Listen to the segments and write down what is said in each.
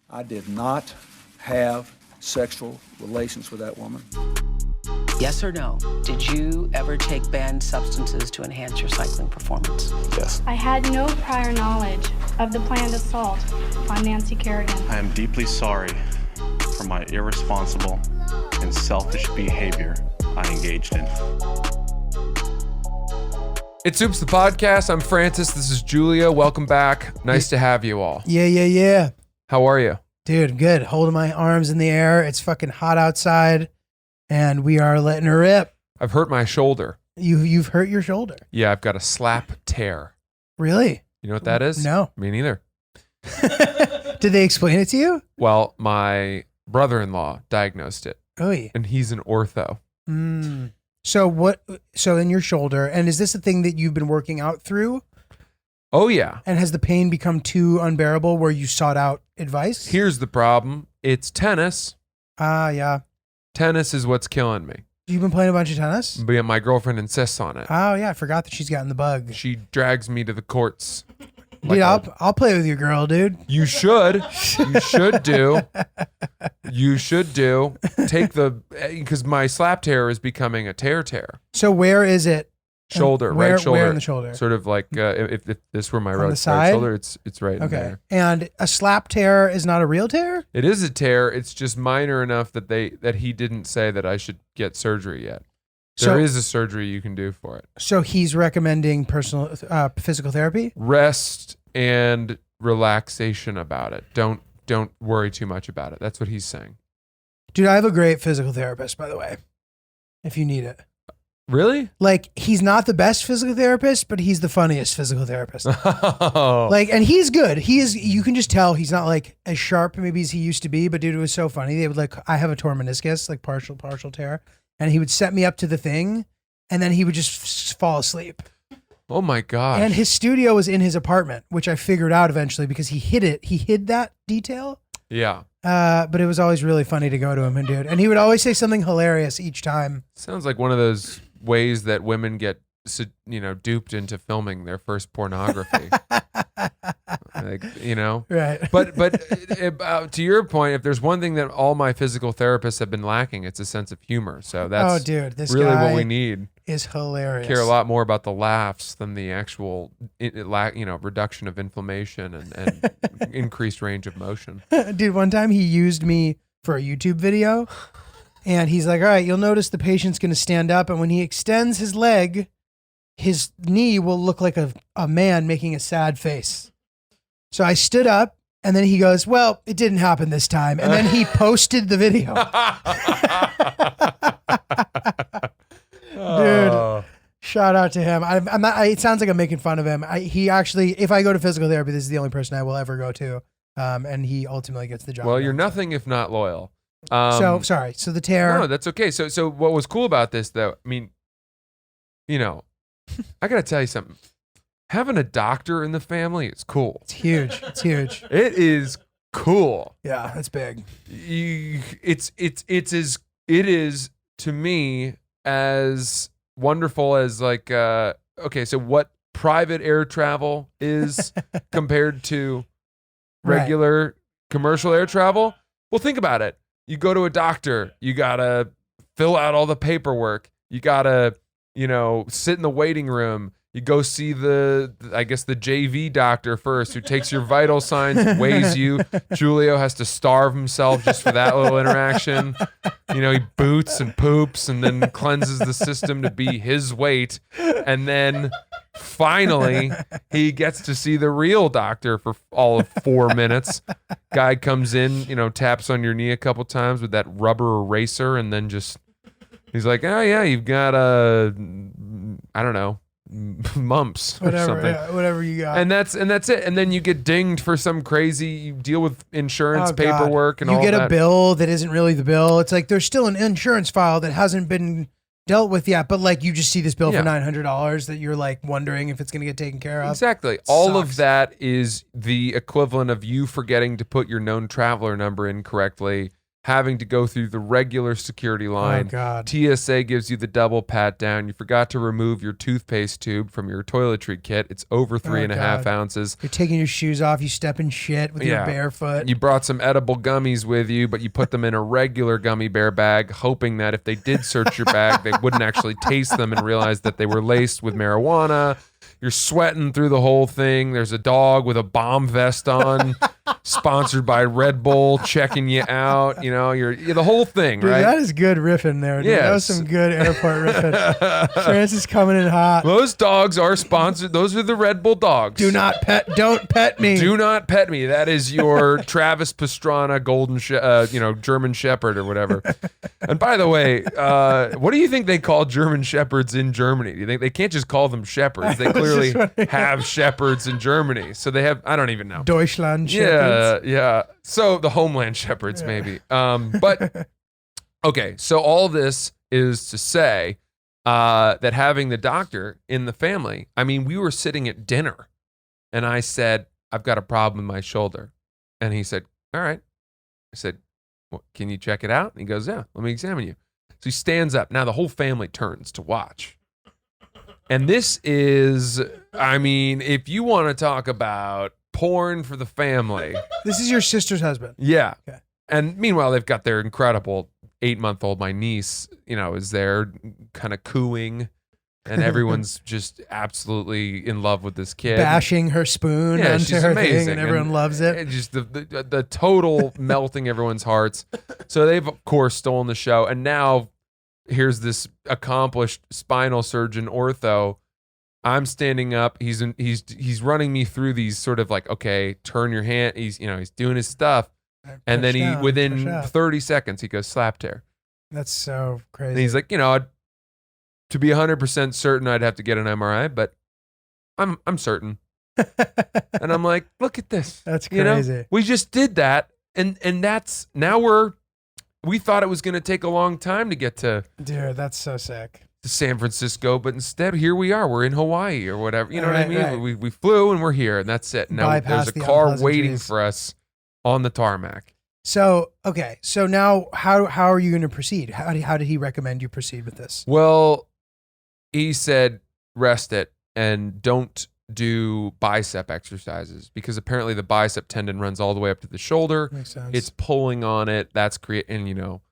I did not have sexual relations with that woman. Yes or no? Did you ever take banned substances to enhance your cycling performance? Yes. I had no prior knowledge of the planned assault on Nancy Kerrigan. I am deeply sorry for my irresponsible and selfish behavior I engaged in. It's Oops the Podcast. I'm Francis. This is Julia. Welcome back. Nice to have you all. Yeah. How are you? Dude, good. Holding my arms in the air. It's fucking hot outside, and we are letting her rip. I've hurt my shoulder. You've hurt your shoulder? Yeah, I've got a slap tear. Really? You know what that is? No. Me neither. Did they explain it to you? Well, my brother-in-law diagnosed it, Oy. and he's an ortho. So in your shoulder, and is this a thing that you've been working out through? Oh, yeah. And has the pain become too unbearable where you sought out advice? Here's the problem. It's tennis. Yeah. Tennis is what's killing me. You've been playing a bunch of tennis? But my girlfriend insists on it. Oh, yeah. I forgot that she's gotten the bug. She drags me to the courts. Dude, I'll play with your girl, dude. You should. You should do. You should do. Because my slap tear is becoming a tear. So where is it? Shoulder, where, right shoulder. Where in the shoulder? Sort of like if this were my On the right side? shoulder, it's right in Okay. there. And a slap tear is not a real tear? It is a tear. It's just minor enough that he didn't say that I should get surgery yet. There is a surgery you can do for it. So he's recommending physical therapy? Rest and relaxation about it. Don't worry too much about it. That's what he's saying. Dude, I have a great physical therapist, by the way, if you need it. Really? Like, he's not the best physical therapist, but he's the funniest physical therapist. Oh. Like, and he's good. You can just tell he's not like as sharp maybe as he used to be, but dude, it was so funny. They would I have a torn meniscus, like partial tear, and he would set me up to the thing, and then he would just fall asleep. Oh my gosh. And his studio was in his apartment, which I figured out eventually because he hid that detail. Yeah. But it was always really funny to go to him, and dude, and he would always say something hilarious each time. Sounds like one of those ways that women get, duped into filming their first pornography. Right. But to your point, if there's one thing that all my physical therapists have been lacking, it's a sense of humor. So that's this really guy what we need. Is hilarious. Care a lot more about the laughs than the actual, reduction of inflammation and increased range of motion. Dude, one time he used me for a YouTube video, and he's like, all right, you'll notice the patient's going to stand up, and when he extends his leg, his knee will look like a man making a sad face. So I stood up, and then he goes, well, it didn't happen this time. And then he posted the video. Dude, shout out to him. I'm not. It sounds like I'm making fun of him. He actually, if I go to physical therapy, this is the only person I will ever go to. And he ultimately gets the job. Well, you're nothing if not loyal. So sorry. So the tear. No, that's okay. So what was cool about this, though? I mean, I gotta tell you something. Having a doctor in the family is cool. It's huge. It's huge. It is cool. Yeah, it's big. It is to me as wonderful as so what private air travel is compared to regular commercial air travel. Well, think about it. You go to a doctor, you gotta fill out all the paperwork. You gotta, sit in the waiting room. You go see the JV doctor first, who takes your vital signs, weighs you. Julio has to starve himself just for that little interaction. He boots and poops and then cleanses the system to be his weight. And then finally, he gets to see the real doctor for all of 4 minutes. Guy comes in, taps on your knee a couple times with that rubber eraser, and then he's like, oh yeah, you've got I don't know, mumps or something. Yeah, whatever you got. And that's it. And then you get dinged for some crazy, you deal with insurance paperwork and all that. You get a bill that isn't really the bill. It's like there's still an insurance file that hasn't been dealt with yet, but you just see this bill for $900 that you're wondering if it's going to get taken care of. Exactly. All of that is the equivalent of you forgetting to put your known traveler number in correctly, having to go through the regular security line. Oh, God. TSA gives you the double pat down. You forgot to remove your toothpaste tube from your toiletry kit. It's over 3.5 God. ounces. You're taking your shoes off. You step in shit with your barefoot. You brought some edible gummies with you, but you put them in a regular gummy bear bag, hoping that if they did search your bag, they wouldn't actually taste them and realize that they were laced with marijuana. You're sweating through the whole thing. There's a dog with a bomb vest on, sponsored by Red Bull, checking you out. You know, you're the whole thing, Dude, right? that is good riffing there. Dude. That was Yes. some good airport riffing. Francis coming in hot. Those dogs are sponsored. Those are the Red Bull dogs. Don't pet me. Do not pet me. That is your Travis Pastrana German Shepherd or whatever. And by the way, what do you think they call German Shepherds in Germany? Do you think they can't just call them shepherds? They clearly have shepherds in Germany. So they have, I don't even know. Deutschland shepherds. Yeah. So the homeland shepherds, maybe. But okay. So all this is to say that having the doctor in the family, I mean, we were sitting at dinner and I said, I've got a problem with my shoulder. And he said, all right. I said, well, can you check it out? And he goes, yeah, let me examine you. So he stands up. Now the whole family turns to watch. And this is, I mean, if you want to talk about porn for the family. This is your sister's husband. Yeah. Okay. And meanwhile, they've got their incredible 8-month-old, my niece, is there kind of cooing. And everyone's just absolutely in love with this kid. Bashing her spoon onto she's her amazing. thing, and everyone loves it. Just the total melting everyone's hearts. So they've, of course, stolen the show. And now here's this accomplished spinal surgeon ortho. I'm standing up. He's running me through these sort of like, okay, turn your hand. He's doing his stuff. And then within 30 seconds, he goes slap tear. That's so crazy. And he's like, to be 100% certain, I'd have to get an MRI, but I'm certain. And I'm like, look at this. That's crazy. We just did that, and that's now we thought it was going to take a long time to get to Dude, that's so sick. San Francisco, but instead here we are. We're in Hawaii or whatever. You know what I mean? Right. We flew and we're here, and that's it. Now Bypass there's a the car waiting unpleasantries. for us on the tarmac. So, okay. So now how are you going to proceed? How did he recommend you proceed with this? Well, he said rest it and don't do bicep exercises because apparently the bicep tendon runs all the way up to the shoulder. Makes sense. It's pulling on it. That's and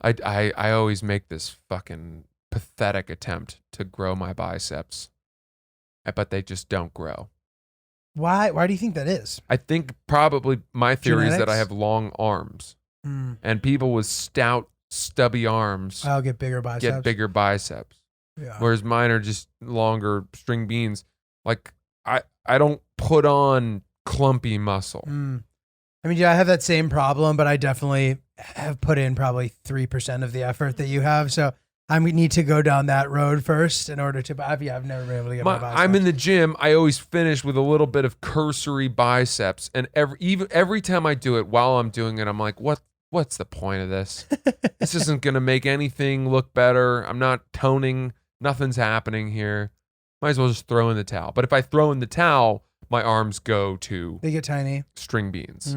I always make this fucking pathetic attempt to grow my biceps, but they just don't grow. Why do you think that is? I think probably my theory is that Genetics? I have long arms, and people with stout, stubby arms I'll get bigger biceps. get bigger biceps. Yeah. Whereas mine are just longer string beans. Like I don't put on clumpy muscle. I mean, yeah, I have that same problem, but I definitely have put in probably 3% of the effort that you have. So I need to go down that road first in order to. I've never been able to get my biceps. I'm in the gym. I always finish with a little bit of cursory biceps, and every time I do it, while I'm doing it, I'm like, what's the point of this? This isn't gonna make anything look better. I'm not toning. Nothing's happening here. Might as well just throw in the towel. But if I throw in the towel, my arms go to They get tiny. string beans.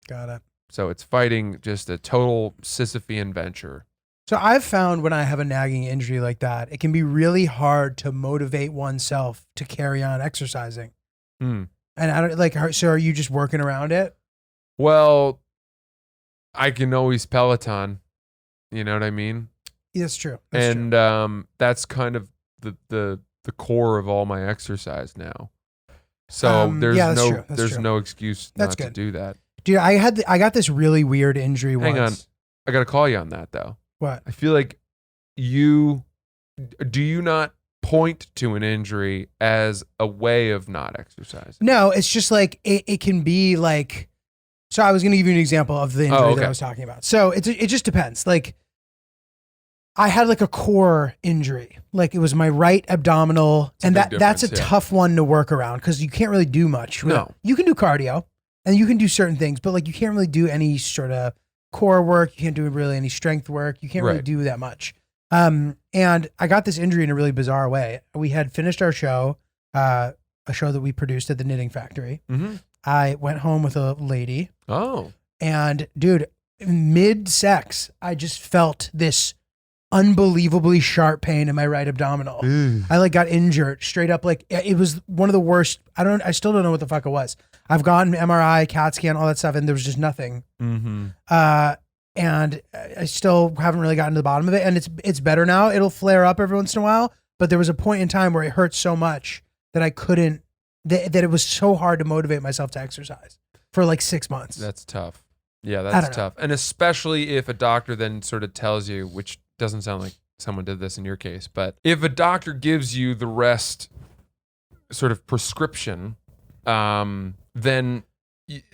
Got it. So it's fighting just a total Sisyphean venture. So I've found when I have a nagging injury like that, it can be really hard to motivate oneself to carry on exercising. Hmm. And I don't so are you just working around it? Well, I can always Peloton. You know what I mean? Yeah, that's true. That's true. And that's kind of the core of all my exercise now. So there's yeah, that's true. That's there's true. no excuse That's not to good. do that. Dude, I got this really weird injury Hang on. once. I got to call you on that though. What? I feel like do you not point to an injury as a way of not exercising? No, it's just like it can be like. So I was going to give you an example of the injury that I was talking about. So it just depends. Like I had like a core injury. Like it was my right abdominal, and that's a tough one to work around because you can't really do much. No. You can do cardio and you can do certain things, but like you can't really do any sort of core work. You can't do really any strength work. You can't really do that much. And I got this injury in a really bizarre way. We had finished our show, a show that we produced at the Knitting Factory. Mm-hmm. I went home with a lady. Oh. And dude, mid-sex, I just felt this unbelievably sharp pain in my right abdominal. I like got injured straight up. Like it was one of the worst. I still don't know what the fuck it was. I've gotten MRI, CAT scan, all that stuff, and there was just nothing. Mm-hmm. And I still haven't really gotten to the bottom of it. And it's better now. It'll flare up every once in a while. But there was a point in time where it hurt so much that I couldn't, that it was so hard to motivate myself to exercise for like 6 months. That's tough. Yeah, that's tough. And especially if a doctor then sort of tells you, which doesn't sound like someone did this in your case, but if a doctor gives you the rest sort of prescription, then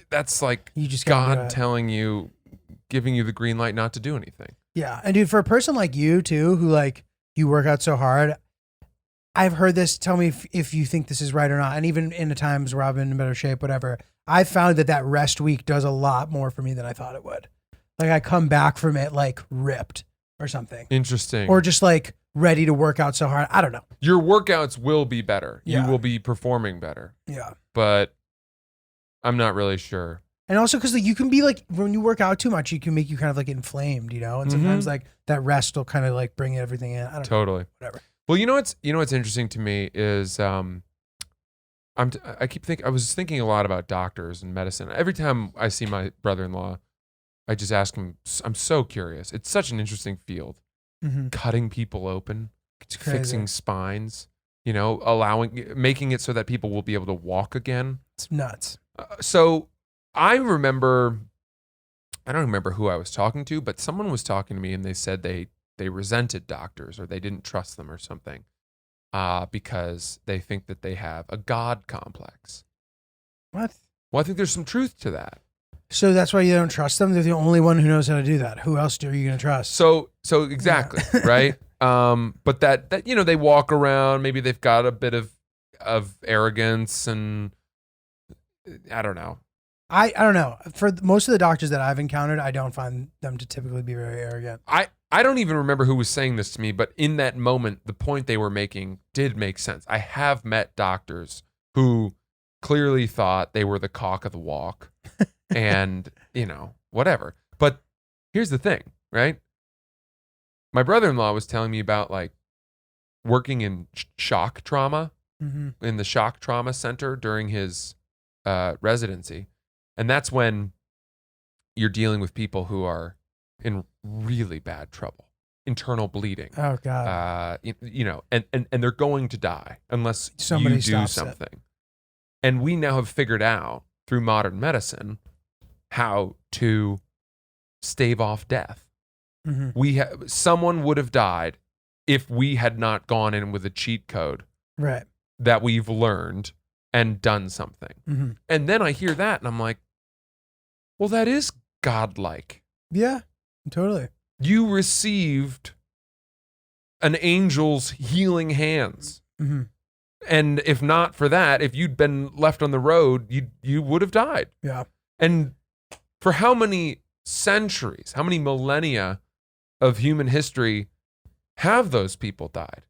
that's like You just gotta do God it. telling you, giving you the green light not to do anything. Yeah. And dude, for a person like you too, who like you work out so hard, I've heard this. Tell me if you think this is right or not. And even in the times where I've been in better shape, whatever, I found that rest week does a lot more for me than I thought it would. Like I come back from it like ripped or something, Interesting. or just like ready to work out so hard. I don't know. Your workouts will be better. Yeah. You will be performing better. Yeah. But I'm not really sure. And also because like, you can be like, when you work out too much, you can make you kind of like inflamed, you know? And sometimes like that rest will kind of like bring everything in. I don't know. Totally. Whatever. Well, you know what's interesting to me is I was thinking a lot about doctors and medicine. Every time I see my brother-in-law, I just ask him, I'm so curious. It's such an interesting field. Mm-hmm. Cutting people open, It's crazy. fixing spines, making it so that people will be able to walk again. It's nuts. So I don't remember who I was talking to, but someone was talking to me and they said they resented doctors or they didn't trust them or something because they think that they have a God complex. What? Well, I think there's some truth to that. So that's why you don't trust them? They're the only one who knows how to do that. Who else are you going to trust? So exactly, right? But that they walk around, maybe they've got a bit of arrogance and I don't know. I don't know. For most of the doctors that I've encountered, I don't find them to typically be very arrogant. I don't even remember who was saying this to me, but in that moment, the point they were making did make sense. I have met doctors who clearly thought they were the cock of the walk and, whatever. But here's the thing, right? My brother-in-law was telling me about like working in shock trauma, in the shock trauma center during his residency. And that's when you're dealing with people who are in really bad trouble, internal bleeding. Oh God. And they're going to die unless Somebody you do stops it. something. And we now have figured out through modern medicine how to stave off death. Mm-hmm. Someone would have died if we had not gone in with a cheat code Right. that we've learned and done something. Mm-hmm. And then I hear that and I'm like, well, that is godlike. Yeah, totally. You received an angel's healing hands. Mm-hmm. And if not for that, if you'd been left on the road, you would have died. Yeah. And for how many centuries, how many millennia of human history have those people died?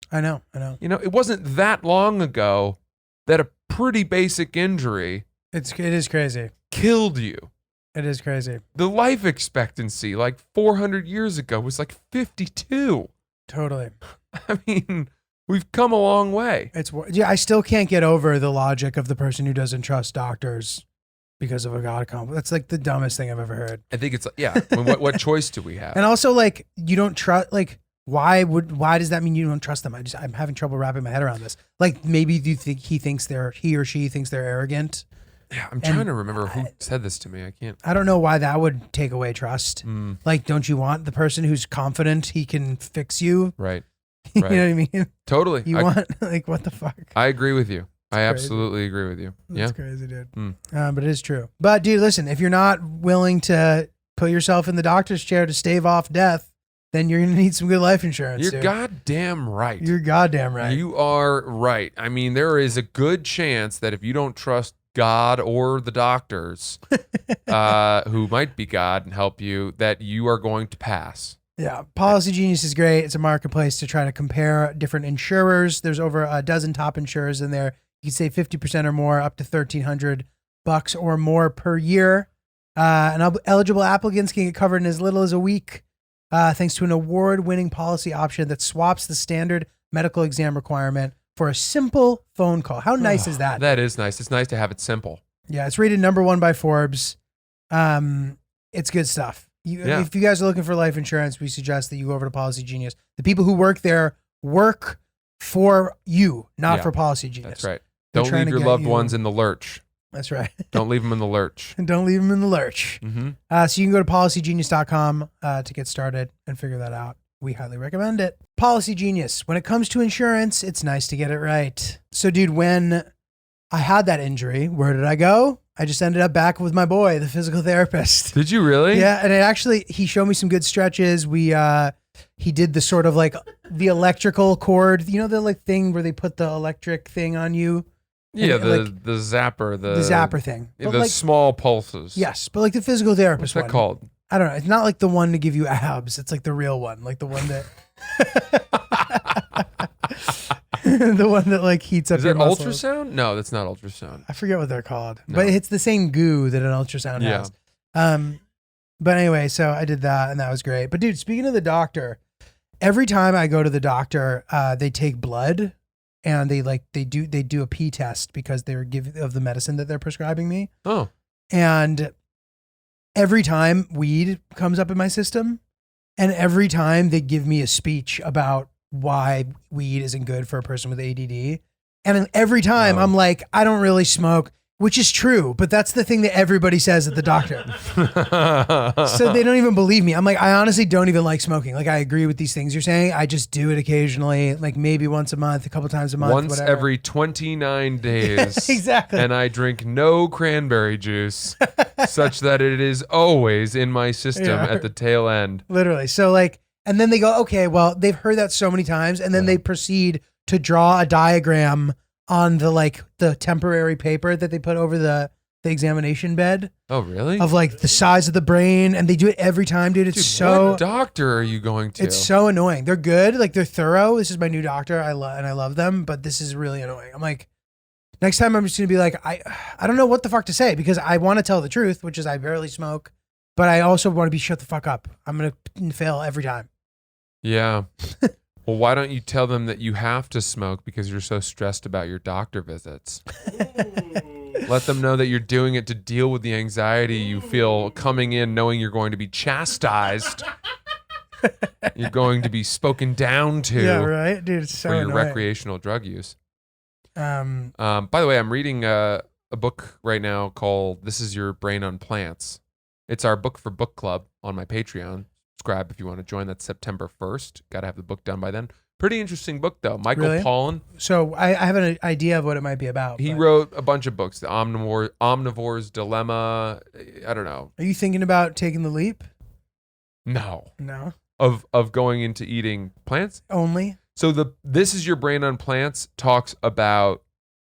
I know. It wasn't that long ago that a pretty basic injury It is crazy. killed you. It is crazy. The life expectancy like 400 years ago was like 52. Totally. I mean, we've come a long way. I still can't get over the logic of the person who doesn't trust doctors because of a God complex. That's like the dumbest thing I've ever heard. I think it's I mean, what choice do we have? And also like you don't trust, like why does that mean you don't trust them? I'm having trouble wrapping my head around this. Like maybe you think he or she thinks they're arrogant. Yeah, I'm trying to remember who said this to me. I can't. I don't know why that would take away trust. Like, don't you want the person who's confident he can fix you? Right. You know what I mean? Totally. You want, like, what the fuck? I agree with you. I crazy. absolutely agree with you. That's Yeah. crazy, dude. Mm. But it is true. But, dude, listen, if you're not willing to put yourself in the doctor's chair to stave off death, then you're going to need some good life insurance. You're dude. goddamn right. You're goddamn right. You are right. I mean, there is a good chance that if you don't trust God or the doctors, who might be God and help you, that you are going to pass. Yeah. Policy Genius is great. It's a marketplace to try to compare different insurers. There's over a dozen top insurers in there. You can save 50% or more, up to $1,300 or more per year. Eligible applicants can get covered in as little as a week, thanks to an award-winning policy option that swaps the standard medical exam requirement for a simple phone call. How nice is that? That is nice. It's nice to have it simple. Yeah, it's rated #1 by Forbes. It's good stuff. If you guys are looking for life insurance, we suggest that you go over to Policy Genius. The people who work there work for you, not for Policy Genius. That's right. They're Don't trying leave to your get loved you- ones in the lurch. That's right. Don't leave them in the lurch. And don't leave them in the lurch. Mm-hmm. So you can go to policygenius.com to get started and figure that out. We highly recommend it. Policy Genius. When it comes to insurance, it's nice to get it right. So, dude, when I had that injury, where did I go? I just ended up back with my boy, the physical therapist. Did you really? Yeah, and he showed me some good stretches. He did the sort of like the electrical cord, you know, the like thing where they put the electric thing on you. Yeah, And, the zapper. The zapper thing. The But like, small pulses. yes, but like the physical therapist What's that one. called? I don't know. It's not like the one to give you abs. It's like the real one, like the one that the one that like heats up Is your it muscles. ultrasound? No, that's not ultrasound. I forget what they're called, No. but it's the same goo that an ultrasound Yeah. has. But anyway, so I did that and that was great. But dude, speaking of the doctor, every time I go to the doctor, they take blood and they do a pee test because they're of the medicine that they're prescribing me. Oh, And every time weed comes up in my system, and every time they give me a speech about why weed isn't good for a person with ADD. And every time Oh. I'm like, I don't really smoke, which is true, but that's the thing that everybody says at the doctor. So they don't even believe me. I'm like, I honestly don't even like smoking. Like, I agree with these things you're saying. I just do it occasionally, like maybe once a month, a couple times a month, once whatever. every 29 days. Exactly. And I drink no cranberry juice, such that it is always in my system Yeah. at the tail end. Literally. So like, and then they go, okay, well, they've heard that so many times, and then they proceed to draw a diagram on the temporary paper that they put over the examination bed Oh, really? of like the size of the brain, and they do it every time, dude. It's Dude, so what doctor are you going to? it's so annoying. They're good, like they're thorough. This is my new doctor. I love them, but this is really annoying. I'm like, next time I'm just gonna be like, I don't know what the fuck to say because I want to tell the truth, which is I barely smoke, but I also want to be shut the fuck up. I'm gonna fail every time. Yeah. Well, why don't you tell them that you have to smoke because you're so stressed about your doctor visits? Let them know that you're doing it to deal with the anxiety you feel coming in knowing you're going to be chastised. You're going to be spoken down to Yeah, right, dude. It's so for your annoying. recreational drug use. Um, By the way, I'm reading a book right now called This Is Your Brain on Plants. It's our book for book club on my Patreon. Subscribe if you want to join. That's September 1st. Got to have the book done by then. Pretty interesting book, though. Michael Really? Pollan. so I have an idea of what it might be about. He but wrote a bunch of books. The Omnivore's Dilemma. I don't know. Are you thinking about taking the leap? No. No, Of going into eating plants. only. So This Is Your Brain on Plants talks about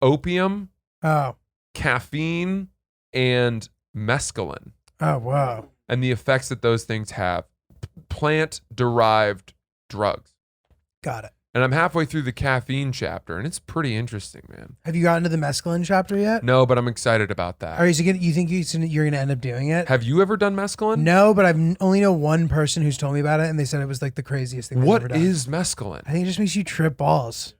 opium, Oh, caffeine, and mescaline oh, wow. and the effects that those things have. Plant-derived drugs. Got it. And I'm halfway through the caffeine chapter, and it's pretty interesting, man. Have you gotten to the mescaline chapter yet? No, but I'm excited about that. Or is it you think you're gonna end up doing it? Have you ever done mescaline? No, but I've only know one person who's told me about it, and they said it was like the craziest thing. they've ever What done. is mescaline? I think it just makes you trip balls.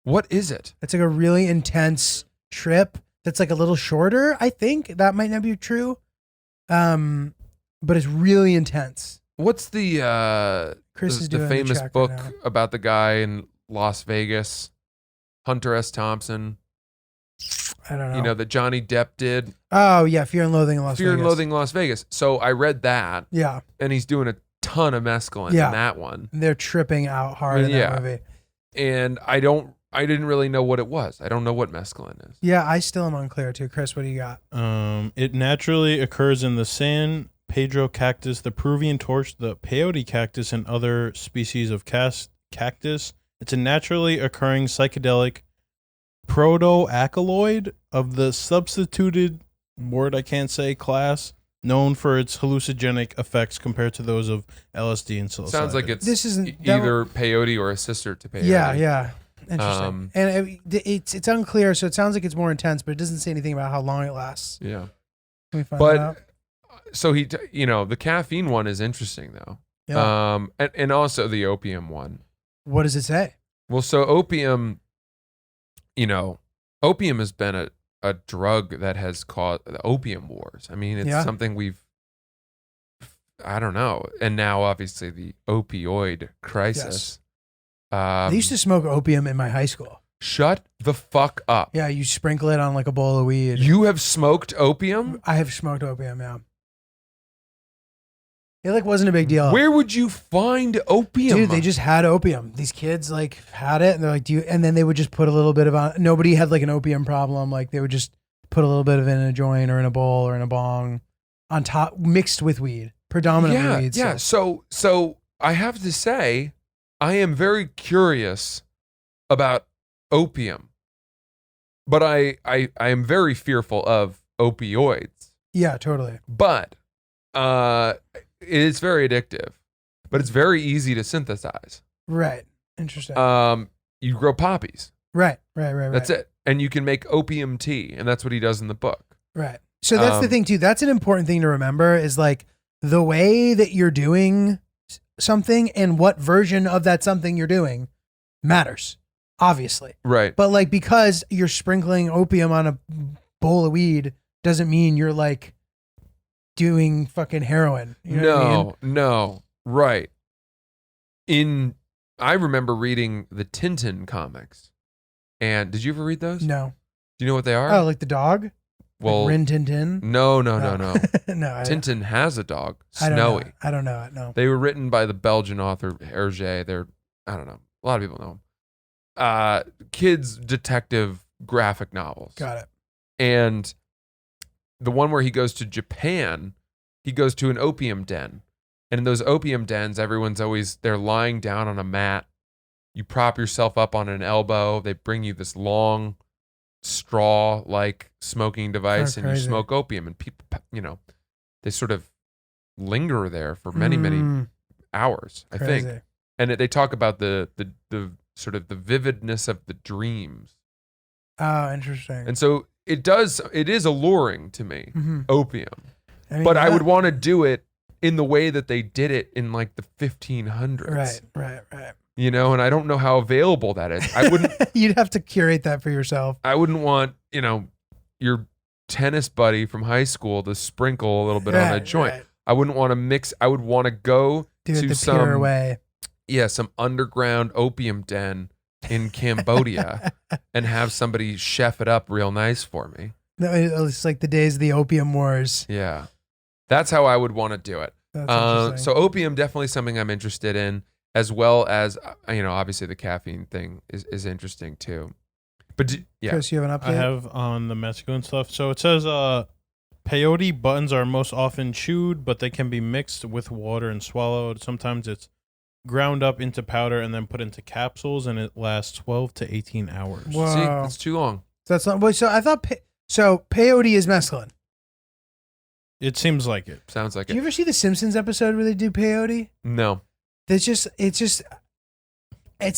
What is it? It's like a really intense trip that's like a little shorter. I think that might not be true, but it's really intense. What's the Chris is doing the the famous check book right now. about the guy in Las Vegas, Hunter S. Thompson? I don't know. You know that Johnny Depp did. Oh yeah, Fear and Loathing in Las Fear Vegas. and Loathing in Las Vegas. So I read that, Yeah, and he's doing a ton of mescaline Yeah. in that one. they're tripping out hard in Yeah. that movie. And I didn't really know what it was. I don't know what mescaline is. Yeah, I still am unclear too. Chris, what do you got? It naturally occurs in the San Pedro cactus, the Peruvian torch, the peyote cactus, and other species of cactus. It's a naturally occurring psychedelic protoalkaloid of the substituted word I can't say class, known for its hallucinogenic effects compared to those of LSD and psilocybin. Sounds like it's This isn't- that either peyote or a sister to peyote. Yeah. Interesting. Um, And it's unclear, so it sounds like it's more intense, but it doesn't say anything about how long it lasts. Yeah. Can we find that out? But so the caffeine one is interesting though. Yeah. And also the opium one. What does it say? Well, so opium, opium has been a drug that has caused the opium wars. I mean, it's something I don't know. And now obviously the opioid crisis. I used to smoke opium in my high school. Shut the fuck up. Yeah, you sprinkle it on like a bowl of weed. You have smoked opium? I have smoked opium, yeah. It like wasn't a big deal. Where would you find opium? Dude, they just had opium. These kids like had it and they're like, do you, and then they would just put a little bit of, nobody had like an opium problem. Like they would just put a little bit of it in a joint or in a bowl or in a bong on top, mixed with weed, predominantly weed. Yeah. So I have to say, I am very curious about opium, but I am very fearful of opioids. Yeah, totally. But it is very addictive, but it's very easy to synthesize. Right. Interesting. You grow poppies. Right. That's it. And you can make opium tea, and that's what he does in the book. Right. So that's the thing too. That's an important thing to remember is like the way that you're doing something and what version of that something you're doing matters, obviously. Right. But like because you're sprinkling opium on a bowl of weed doesn't mean you're like doing fucking heroin. You know what I mean? No. Right. I remember reading the Tintin comics. And did you ever read those? No. Do you know what they are? Oh, like the dog? Well, like Rin Tin Tin? No. No, Tintin has a dog, I Snowy. I don't know it, no. They were written by the Belgian author Hergé. I don't know. A lot of people know them. Kids' detective graphic novels. Got it. And the one where he goes to Japan, he goes to an opium den. And in those opium dens, they're lying down on a mat. You prop yourself up on an elbow. They bring you this long straw-like smoking device and you smoke opium. And people, they sort of linger there for many, many hours, I think. And they talk about the sort of the vividness of the dreams. Oh, interesting. And so it is alluring to me, opium. I mean, but I would want to do it in the way that they did it in like the 1500s. Right. And I don't know how available that is. I wouldn't. You'd have to curate that for yourself. I wouldn't want, your tennis buddy from high school to sprinkle a little bit on a joint. Right. I wouldn't want to mix. I would want to go to some pure way. Yeah, some underground opium den in Cambodia and have somebody chef it up real nice for me. No, it's like the days of the opium wars. Yeah. That's how I would want to do it. So opium, definitely something I'm interested in, as well as, obviously the caffeine thing is interesting too. But Chris, you have an update? I have on the Mexico and stuff. So it says peyote buttons are most often chewed, but they can be mixed with water and swallowed. Sometimes it's ground up into powder and then put into capsules, and it lasts 12 to 18 hours. Whoa. See, that's too long. That's not. So I thought. So peyote is mescaline. It seems like it. Sounds like Do it. you ever see the Simpsons episode where they do peyote? No. It's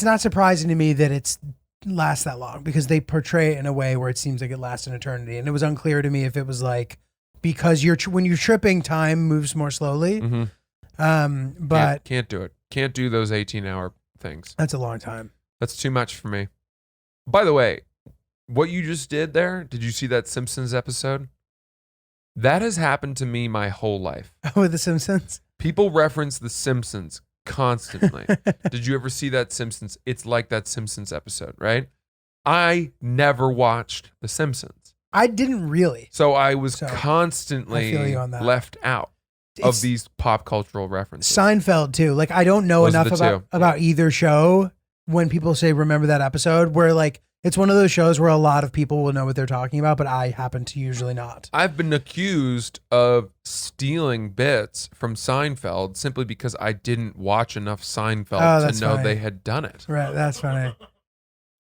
not surprising to me that it lasts that long because they portray it in a way where it seems like it lasts an eternity. And it was unclear to me if it was like because when you're tripping, time moves more slowly. Mm-hmm. But can't do it. Can't do those 18-hour things. That's a long time. That's too much for me. By the way, what you just did there, did you see that Simpsons episode? That has happened to me my whole life. With the Simpsons? People reference the Simpsons constantly. Did you ever see that Simpsons? It's like that Simpsons episode, right? I never watched the Simpsons. I didn't really. So I was constantly left out of these pop cultural references. Seinfeld too. Like I don't know enough about either show when people say remember that episode where like it's one of those shows where a lot of people will know what they're talking about, but I happen to usually not. I've been accused of stealing bits from Seinfeld simply because I didn't watch enough Seinfeld to know they had done it. Right, that's funny.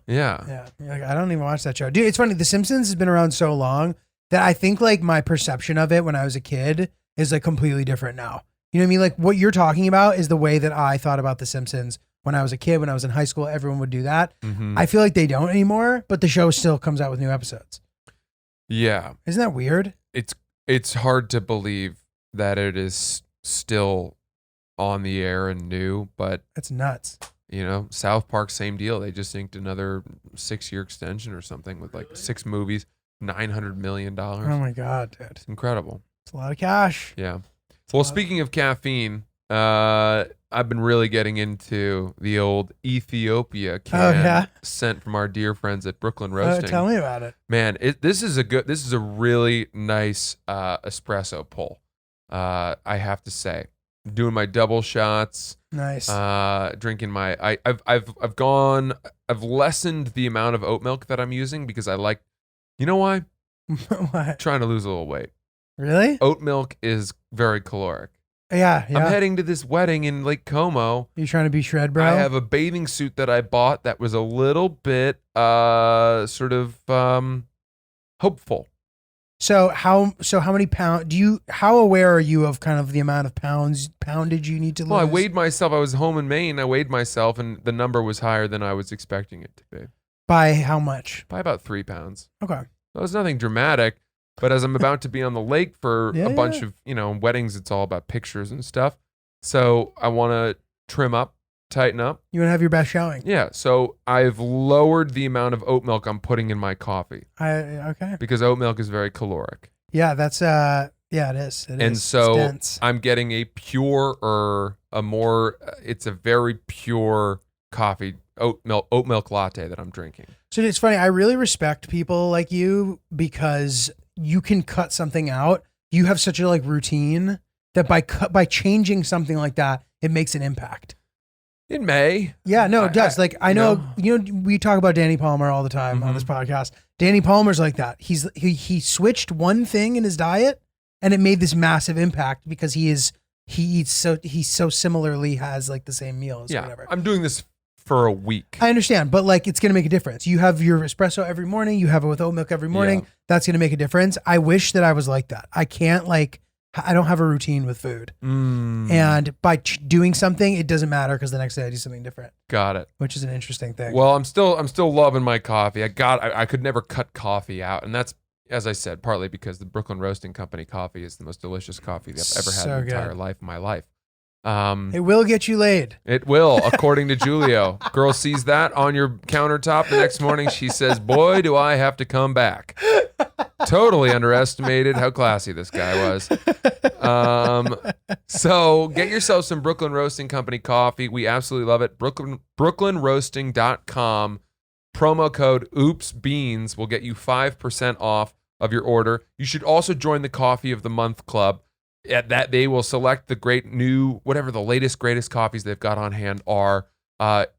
Yeah. Like, I don't even watch that show. Dude, it's funny. The Simpsons has been around so long that I think like my perception of it when I was a kid is like completely different now. You know what I mean? Like what you're talking about is the way that I thought about The Simpsons when I was a kid, when I was in high school, everyone would do that. Mm-hmm. I feel like they don't anymore, but the show still comes out with new episodes. Yeah. Isn't that weird? it's hard to believe that it is still on the air and new, but That's nuts. South Park, same deal. They just inked another 6-year extension or something with like 6 movies, $900 million. Oh my God, dude. It's incredible. It's a lot of cash. Yeah. Well, speaking of caffeine, I've been really getting into the old Ethiopia can sent from our dear friends at Brooklyn Roasting. Tell me about it. Man, this is a really nice espresso pull. I have to say, doing my double shots. Nice. Drinking my I've lessened the amount of oat milk that I'm using because I like, you know why? What? Trying to lose a little weight. Really? Oat milk is very caloric. Yeah. I'm heading to this wedding in Lake Como. You trying to be shred, bro? I have a bathing suit that I bought that was a little bit sort of hopeful. So how many pounds how aware are you of kind of the amount of poundage you need to lose? Well, I weighed myself. I was home in Maine. I weighed myself, and the number was higher than I was expecting it to be. By how much? By about 3 pounds. Okay. So it's nothing dramatic, but as I'm about to be on the lake for Yeah, a bunch of, weddings, it's all about pictures and stuff. So I want to trim up, tighten up. You want to have your best showing. Yeah. So I've lowered the amount of oat milk I'm putting in my coffee Okay. because oat milk is very caloric. Yeah, that's it is. It And is. so It's dense. I'm getting it's a very pure coffee, oat milk latte that I'm drinking. So it's funny. I really respect people like you because you can cut something out. You have such a routine that by changing something like that, it makes an impact. It may. Yeah, no, it does. I know, no. We talk about Danny Palmer all the time on this podcast. Danny Palmer's like that. He switched one thing in his diet and it made this massive impact because he so similarly has the same meals or whatever. I'm doing this for a week. I understand, but it's going to make a difference. You have your espresso every morning. You have it with oat milk every morning. Yeah. That's going to make a difference. I wish that I was like that. I can't I don't have a routine with food. And by doing something, it doesn't matter because the next day I do something different. Got it. Which is an interesting thing. Well, I'm still loving my coffee. I could never cut coffee out, and that's, as I said, partly because the Brooklyn Roasting Company coffee is the most delicious coffee I've ever had in the entire life of my life. It will get you laid. It will, according to Julio. Girl sees that on your countertop the next morning. She says, "Boy, do I have to come back." Totally underestimated how classy this guy was. So get yourself some Brooklyn Roasting Company coffee. We absolutely love it. BrooklynRoasting.com. Promo code OOPSBEANS will get you 5% off of your order. You should also join the Coffee of the Month Club. At that, they will select the great new, whatever the latest, greatest coffees they've got on hand are.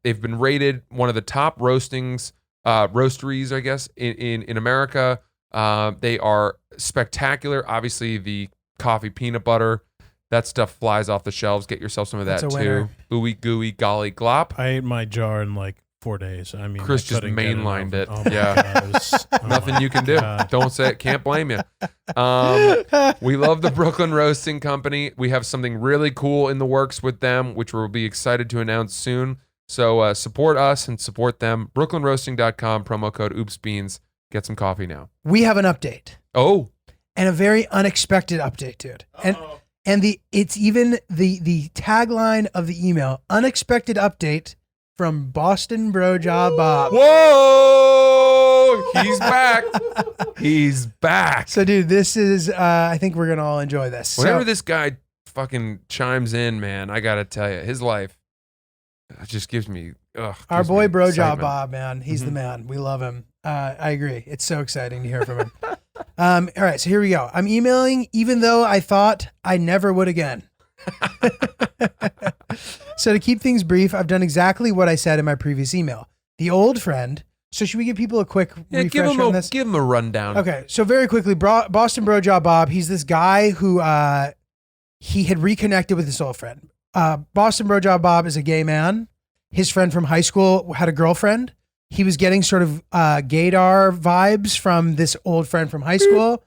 They've been rated one of the top roasteries, I guess, in America. They are spectacular. Obviously, the coffee peanut butter, that stuff flies off the shelves. Get yourself some of that That's a too. winner. Ooey gooey golly glop. I ate my jar in 4 days. I mean, Chris I just couldn't get mainlined it. enough. Oh my Yeah. God, it was- oh Nothing my you can do. God. Don't say it. Can't blame you. We love the Brooklyn Roasting Company. We have something really cool in the works with them, which we'll be excited to announce soon. So support us and support them. BrooklynRoasting.com, promo code OOPSBEANS. Get some coffee now. We have an update. Oh, And a very unexpected update, dude. And it's even the tagline of the email, unexpected update from Boston Brojob Bob. whoa! He's back. He's back. So, dude, this is, I think we're going to all enjoy this. Whenever So, this guy fucking chimes in, man, I got to tell you, his life just gives me, our gives boy me Brojob excitement. Bob, man, he's the man. We love him. I agree. It's so exciting to hear from him. All right, so here we go. I'm emailing even though I thought I never would again. So to keep things brief, I've done exactly what I said in my previous email. The old friend. So should we give people a quick refresher on this? Give him a rundown. Okay, so very quickly, Boston Brojob Bob, he's this guy who he had reconnected with his old friend. Boston Brojob Bob is a gay man. His friend from high school had a girlfriend. He was getting sort of gaydar vibes from this old friend from high school.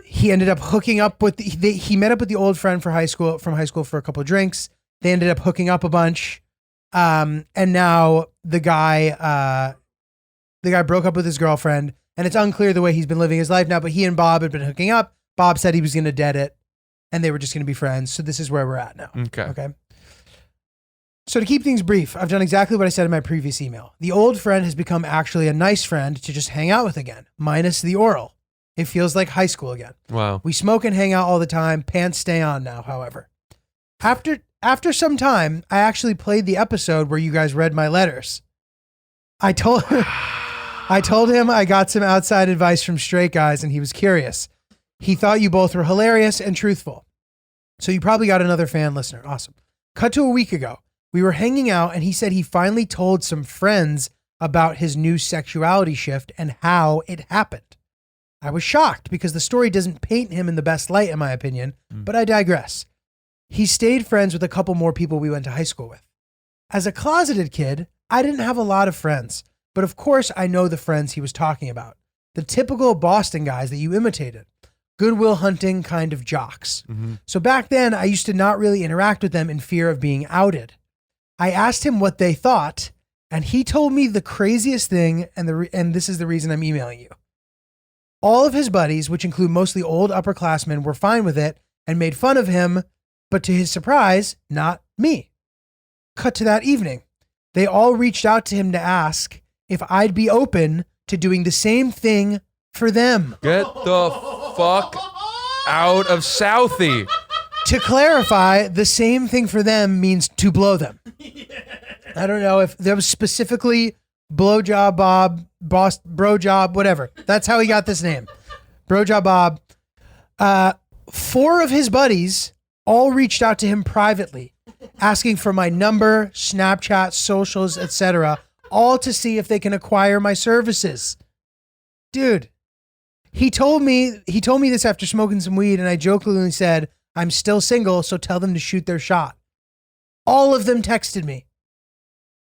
He ended up hooking up with he met up with the old friend from high school for a couple of drinks. They ended up hooking up a bunch. And now the guy broke up with his girlfriend, and it's unclear the way he's been living his life now, but he and Bob had been hooking up. Bob said he was going to dead it and they were just going to be friends. So this is where we're at now. Okay. So to keep things brief, I've done exactly what I said in my previous email. The old friend has become actually a nice friend to just hang out with again, minus the oral. It feels like high school again. Wow. We smoke and hang out all the time. Pants stay on now, however. After some time, I actually played the episode where you guys read my letters. I told him I got some outside advice from straight guys and he was curious. He thought you both were hilarious and truthful. So you probably got another fan listener. Awesome. Cut to a week ago. We were hanging out and he said he finally told some friends about his new sexuality shift and how it happened. I was shocked because the story doesn't paint him in the best light, in my opinion, but I digress. He stayed friends with a couple more people we went to high school with. As a closeted kid, I didn't have a lot of friends, but of course I know the friends he was talking about. The typical Boston guys that you imitated. Goodwill Hunting kind of jocks. So back then, I used to not really interact with them in fear of being outed. I asked him what they thought, and he told me the craziest thing, and this is the reason I'm emailing you. All of his buddies, which include mostly old upperclassmen, were fine with it and made fun of him, but to his surprise, not me. Cut to that evening. They all reached out to him to ask if I'd be open to doing the same thing for them. Get the fuck out of Southie. To clarify, the same thing for them means to blow them. I don't know if there was specifically blowjob Bob, brojob, whatever. That's how he got this name. Brojob Bob. 4 of his buddies all reached out to him privately, asking for my number, Snapchat, socials, etc., all to see if they can acquire my services. Dude, he told me this after smoking some weed, and I jokingly said, I'm still single, so tell them to shoot their shot. All of them texted me.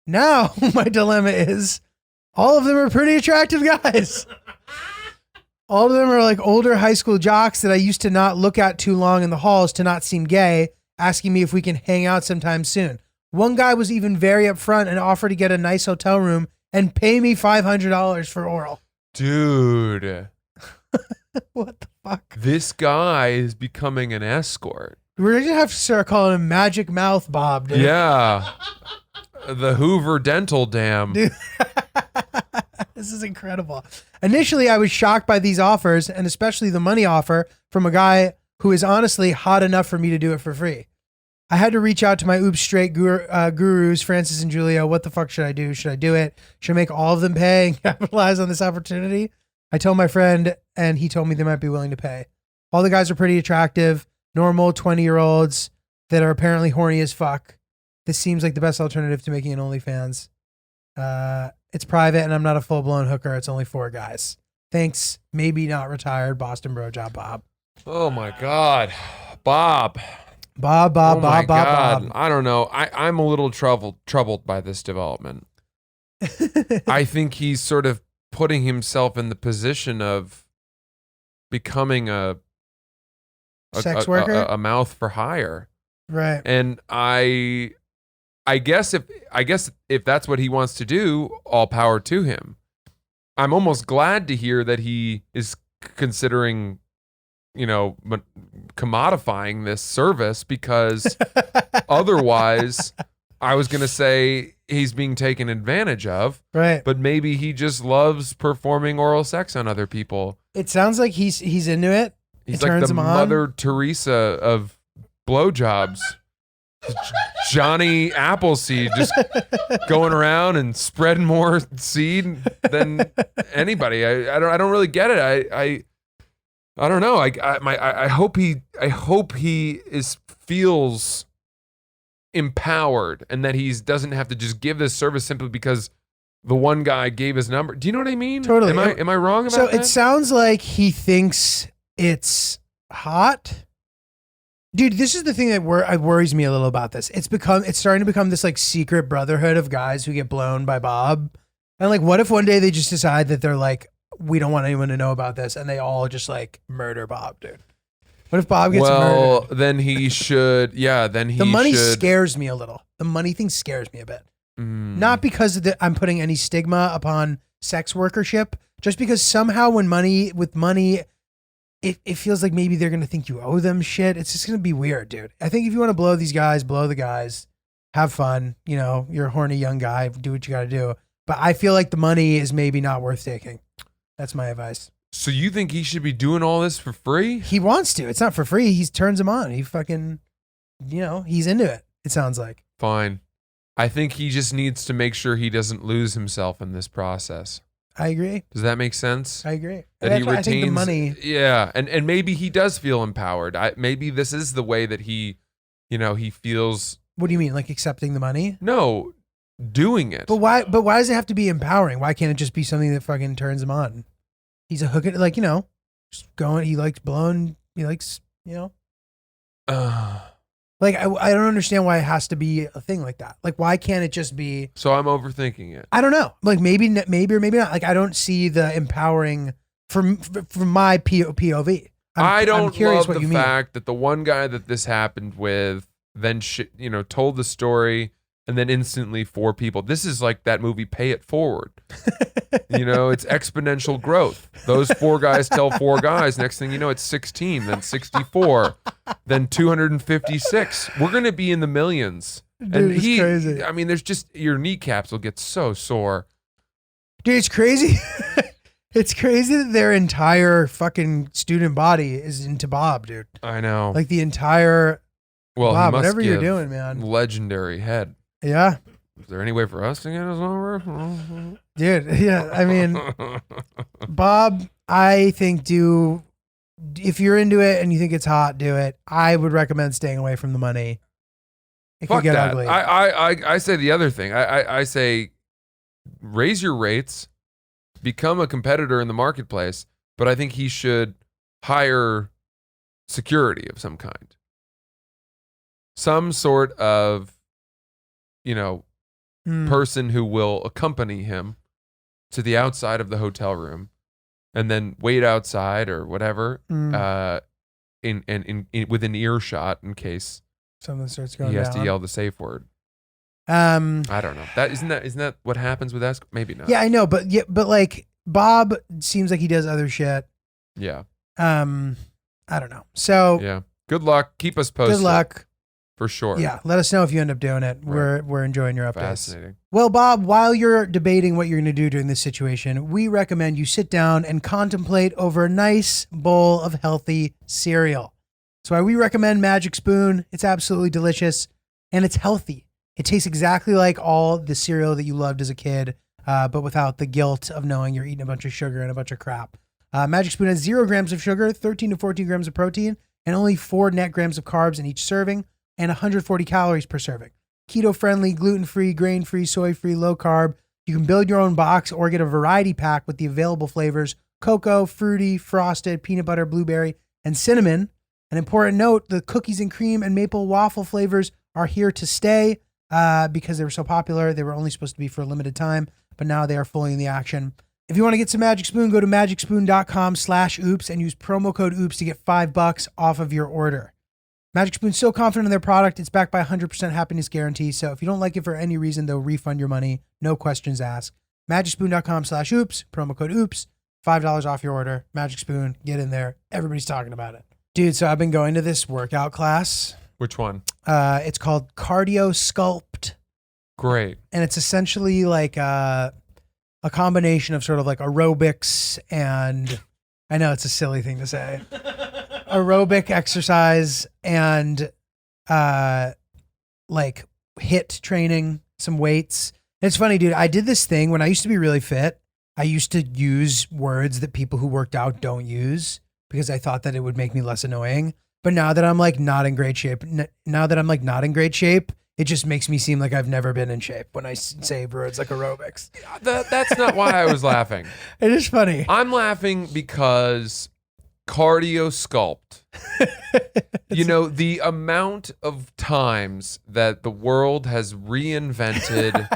Now, my dilemma is, all of them are pretty attractive guys. All of them are like older high school jocks that I used to not look at too long in the halls to not seem gay, asking me if we can hang out sometime soon. One guy was even very upfront and offered to get a nice hotel room and pay me $500 for oral. Dude. What the fuck? This guy is becoming an escort. We're going to have to start calling him Magic Mouth Bob, dude. Yeah. The Hoover Dental Dam. Dude. This is incredible. Initially, I was shocked by these offers, and especially the money offer from a guy who is honestly hot enough for me to do it for free. I had to reach out to my Oops Straight gurus, Francis and Julia. What the fuck should I do? Should I do it? Should I make all of them pay and capitalize on this opportunity? I told my friend, and he told me they might be willing to pay. All the guys are pretty attractive, normal 20-year-olds that are apparently horny as fuck. This seems like the best alternative to making an OnlyFans. It's private, and I'm not a full-blown hooker. It's only 4 guys. Thanks. Maybe not retired Boston Brojob Bob. Oh, my God. Bob. Bob. I don't know. I'm a little troubled by this development. I think he's sort of putting himself in the position of becoming a sex worker, a mouth for hire. Right. And I guess if that's what he wants to do, all power to him. I'm almost glad to hear that he is considering, commodifying this service, because otherwise I was going to say he's being taken advantage of. Right. But maybe he just loves performing oral sex on other people. It sounds like he's into it. He's it like turns the him Mother on. Teresa of blowjobs. Johnny Appleseed, just going around and spreading more seed than anybody. I don't really get it. I don't know. I hope he feels empowered, and that he doesn't have to just give this service simply because the one guy gave his number. Do you know what I mean? Totally. Am I wrong about that? So it sounds like he thinks it's hot. Dude, this is the thing that worries me a little about this. It's starting to become this like secret brotherhood of guys who get blown by Bob. And like, what if one day they just decide that they're like, we don't want anyone to know about this, and they all just like murder Bob, dude? What if Bob gets murdered? Then he should. Yeah, then he. The money should. scares me a little. The money thing scares me a bit. Not because I'm putting any stigma upon sex workership, just because somehow with money, it feels like maybe they're going to think you owe them shit. It's just going to be weird, dude. I think if you want to blow these guys, blow the guys, have fun. You know, you're a horny young guy, do what you got to do. But I feel like the money is maybe not worth taking. That's my advice. So you think he should be doing all this for free? He wants to. It's not for free. He turns him on. He fucking, you know, he's into it. It sounds like. Fine. I think he just needs to make sure he doesn't lose himself in this process. I agree. Does that make sense? I agree. That That's he why retains, I think the money. Yeah, and maybe he does feel empowered. Maybe this is the way that he, you know, he feels. What do you mean, like accepting the money? No, doing it. But why? But why does it have to be empowering? Why can't it just be something that fucking turns him on? He's a hooker, like, you know, just going. He likes blowing. He likes, you know. Like I don't understand why it has to be a thing like that. Like why can't it just be? So I'm overthinking it. I don't know. Like maybe or maybe not. Like I don't see the empowering from my POV. I I'm don't curious love what the you mean. fact that the one guy that this happened with then told the story and then instantly 4 people. This is like that movie Pay It Forward. You know, it's exponential growth. Those 4 guys tell 4 guys. Next thing you know, it's 16, then 64, then 256. We're going to be in the millions. Dude, it's crazy. I mean, there's just, your kneecaps will get so sore. Dude, it's crazy. It's crazy that their entire fucking student body is into Bob, dude. I know. Like the entire well, Bob, he must whatever you're give doing, man. legendary head. Yeah. Is there any way for us to get his number? Dude, yeah. I mean, Bob, I think if you're into it and you think it's hot, do it. I would recommend staying away from the money. It Fuck could get that. ugly. I say the other thing. I say raise your rates, become a competitor in the marketplace, but I think he should hire security of some kind. Some sort of, person who will accompany him to the outside of the hotel room and then wait outside or whatever, in within earshot in case Something starts going he has down. to yell the safe word. I don't know. Isn't that what happens with escort? Maybe not. Yeah, I know, but like Bob seems like he does other shit. Yeah. I don't know. So Yeah. Good luck. Keep us posted. good luck. For sure. Yeah, let us know if you end up doing it. Right. We're enjoying your updates. Fascinating. Well, Bob, while you're debating what you're going to do during this situation, we recommend you sit down and contemplate over a nice bowl of healthy cereal. That's why we recommend Magic Spoon. It's absolutely delicious and it's healthy. It tastes exactly like all the cereal that you loved as a kid, but without the guilt of knowing you're eating a bunch of sugar and a bunch of crap. Magic Spoon has 0 grams of sugar, 13 to 14 grams of protein, and only 4 net grams of carbs in each serving, and 140 calories per serving. Keto-friendly, gluten-free, grain-free, soy-free, low-carb. You can build your own box or get a variety pack with the available flavors: cocoa, fruity, frosted, peanut butter, blueberry, and cinnamon. An important note, the cookies and cream and maple waffle flavors are here to stay because they were so popular. They were only supposed to be for a limited time, but now they are fully in the action. If you want to get some Magic Spoon, go to magicspoon.com/oops and use promo code oops to get $5 off of your order. Magic Spoon's so confident in their product, it's backed by 100% happiness guarantee. So if you don't like it for any reason, they'll refund your money. No questions asked. Magicspoon.com/oops, promo code oops, $5 off your order. Magic Spoon, get in there. Everybody's talking about it. Dude, so I've been going to this workout class. Which one? It's called Cardiosculpt. Great. And it's essentially like a combination of sort of like aerobics and, I know it's a silly thing to say, aerobic exercise and like HIIT training, some weights. And it's funny, dude. I did this thing when I used to be really fit. I used to use words that people who worked out don't use because I thought that it would make me less annoying. But now that I'm like not in great shape, it just makes me seem like I've never been in shape when I say words like aerobics. That's not why I was laughing. It is funny. I'm laughing because Cardiosculpt. The amount of times that the world has reinvented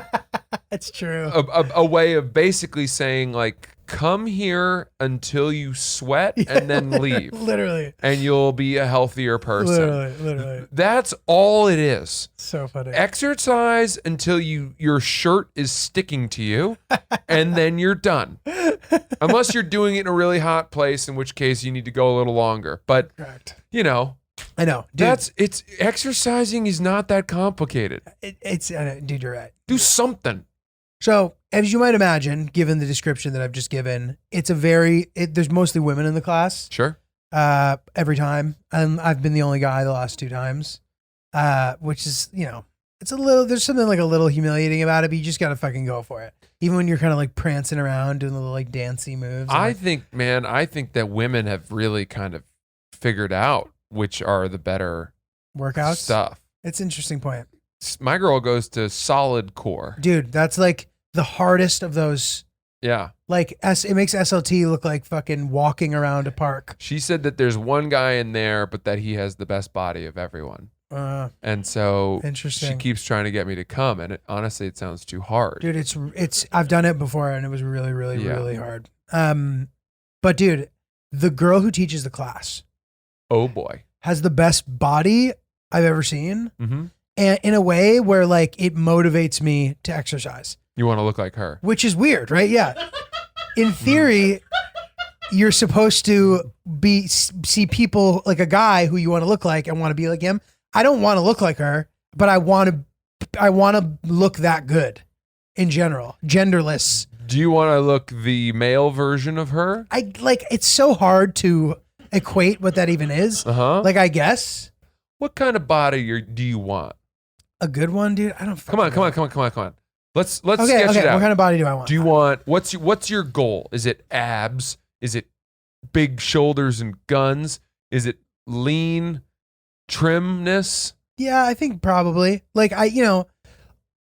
That's true. a way of basically saying like, come here until you sweat and then leave. Literally. And you'll be a healthier person. Literally. That's all it is. So funny. Exercise until your shirt is sticking to you, and then you're done. Unless you're doing it in a really hot place, in which case you need to go a little longer. But Correct. you know, I know. Dude, it's exercising is not that complicated. dude, you're right. Do something. So, as you might imagine, given the description that I've just given, there's mostly women in the class. Sure. Every time. And I've been the only guy the last 2 times. Which is, there's something like a little humiliating about it, but you just got to fucking go for it. Even when you're kind of like prancing around doing the little like dancey moves. I think that women have really kind of figured out which are the better workouts stuff. It's an interesting point. My girl goes to solid core. Dude, that's like the hardest of those. Yeah. Like it makes SLT look like fucking walking around a park. She said that there's one guy in there, but that he has the best body of everyone. And so interesting. She keeps trying to get me to come, and honestly, it sounds too hard. Dude, it's I've done it before, and it was really, really, really hard. But dude, the girl who teaches the class, oh boy, has the best body I've ever seen, mm-hmm. and in a way where like it motivates me to exercise. You want to look like her, which is weird, right? Yeah. In theory, you're supposed to see people like a guy who you want to look like and want to be like him. I don't want to look like her, but I want to look that good in general, genderless. Do you want to look the male version of her? It's so hard to equate what that even is. Uh-huh. Like, I guess. What kind of body do you want? A good one, dude? I don't Come on. Let's sketch it out. What kind of body do I want? Do you want what's your goal? Is it abs? Is it big shoulders and guns? Is it lean trimness? Yeah, I think probably. Like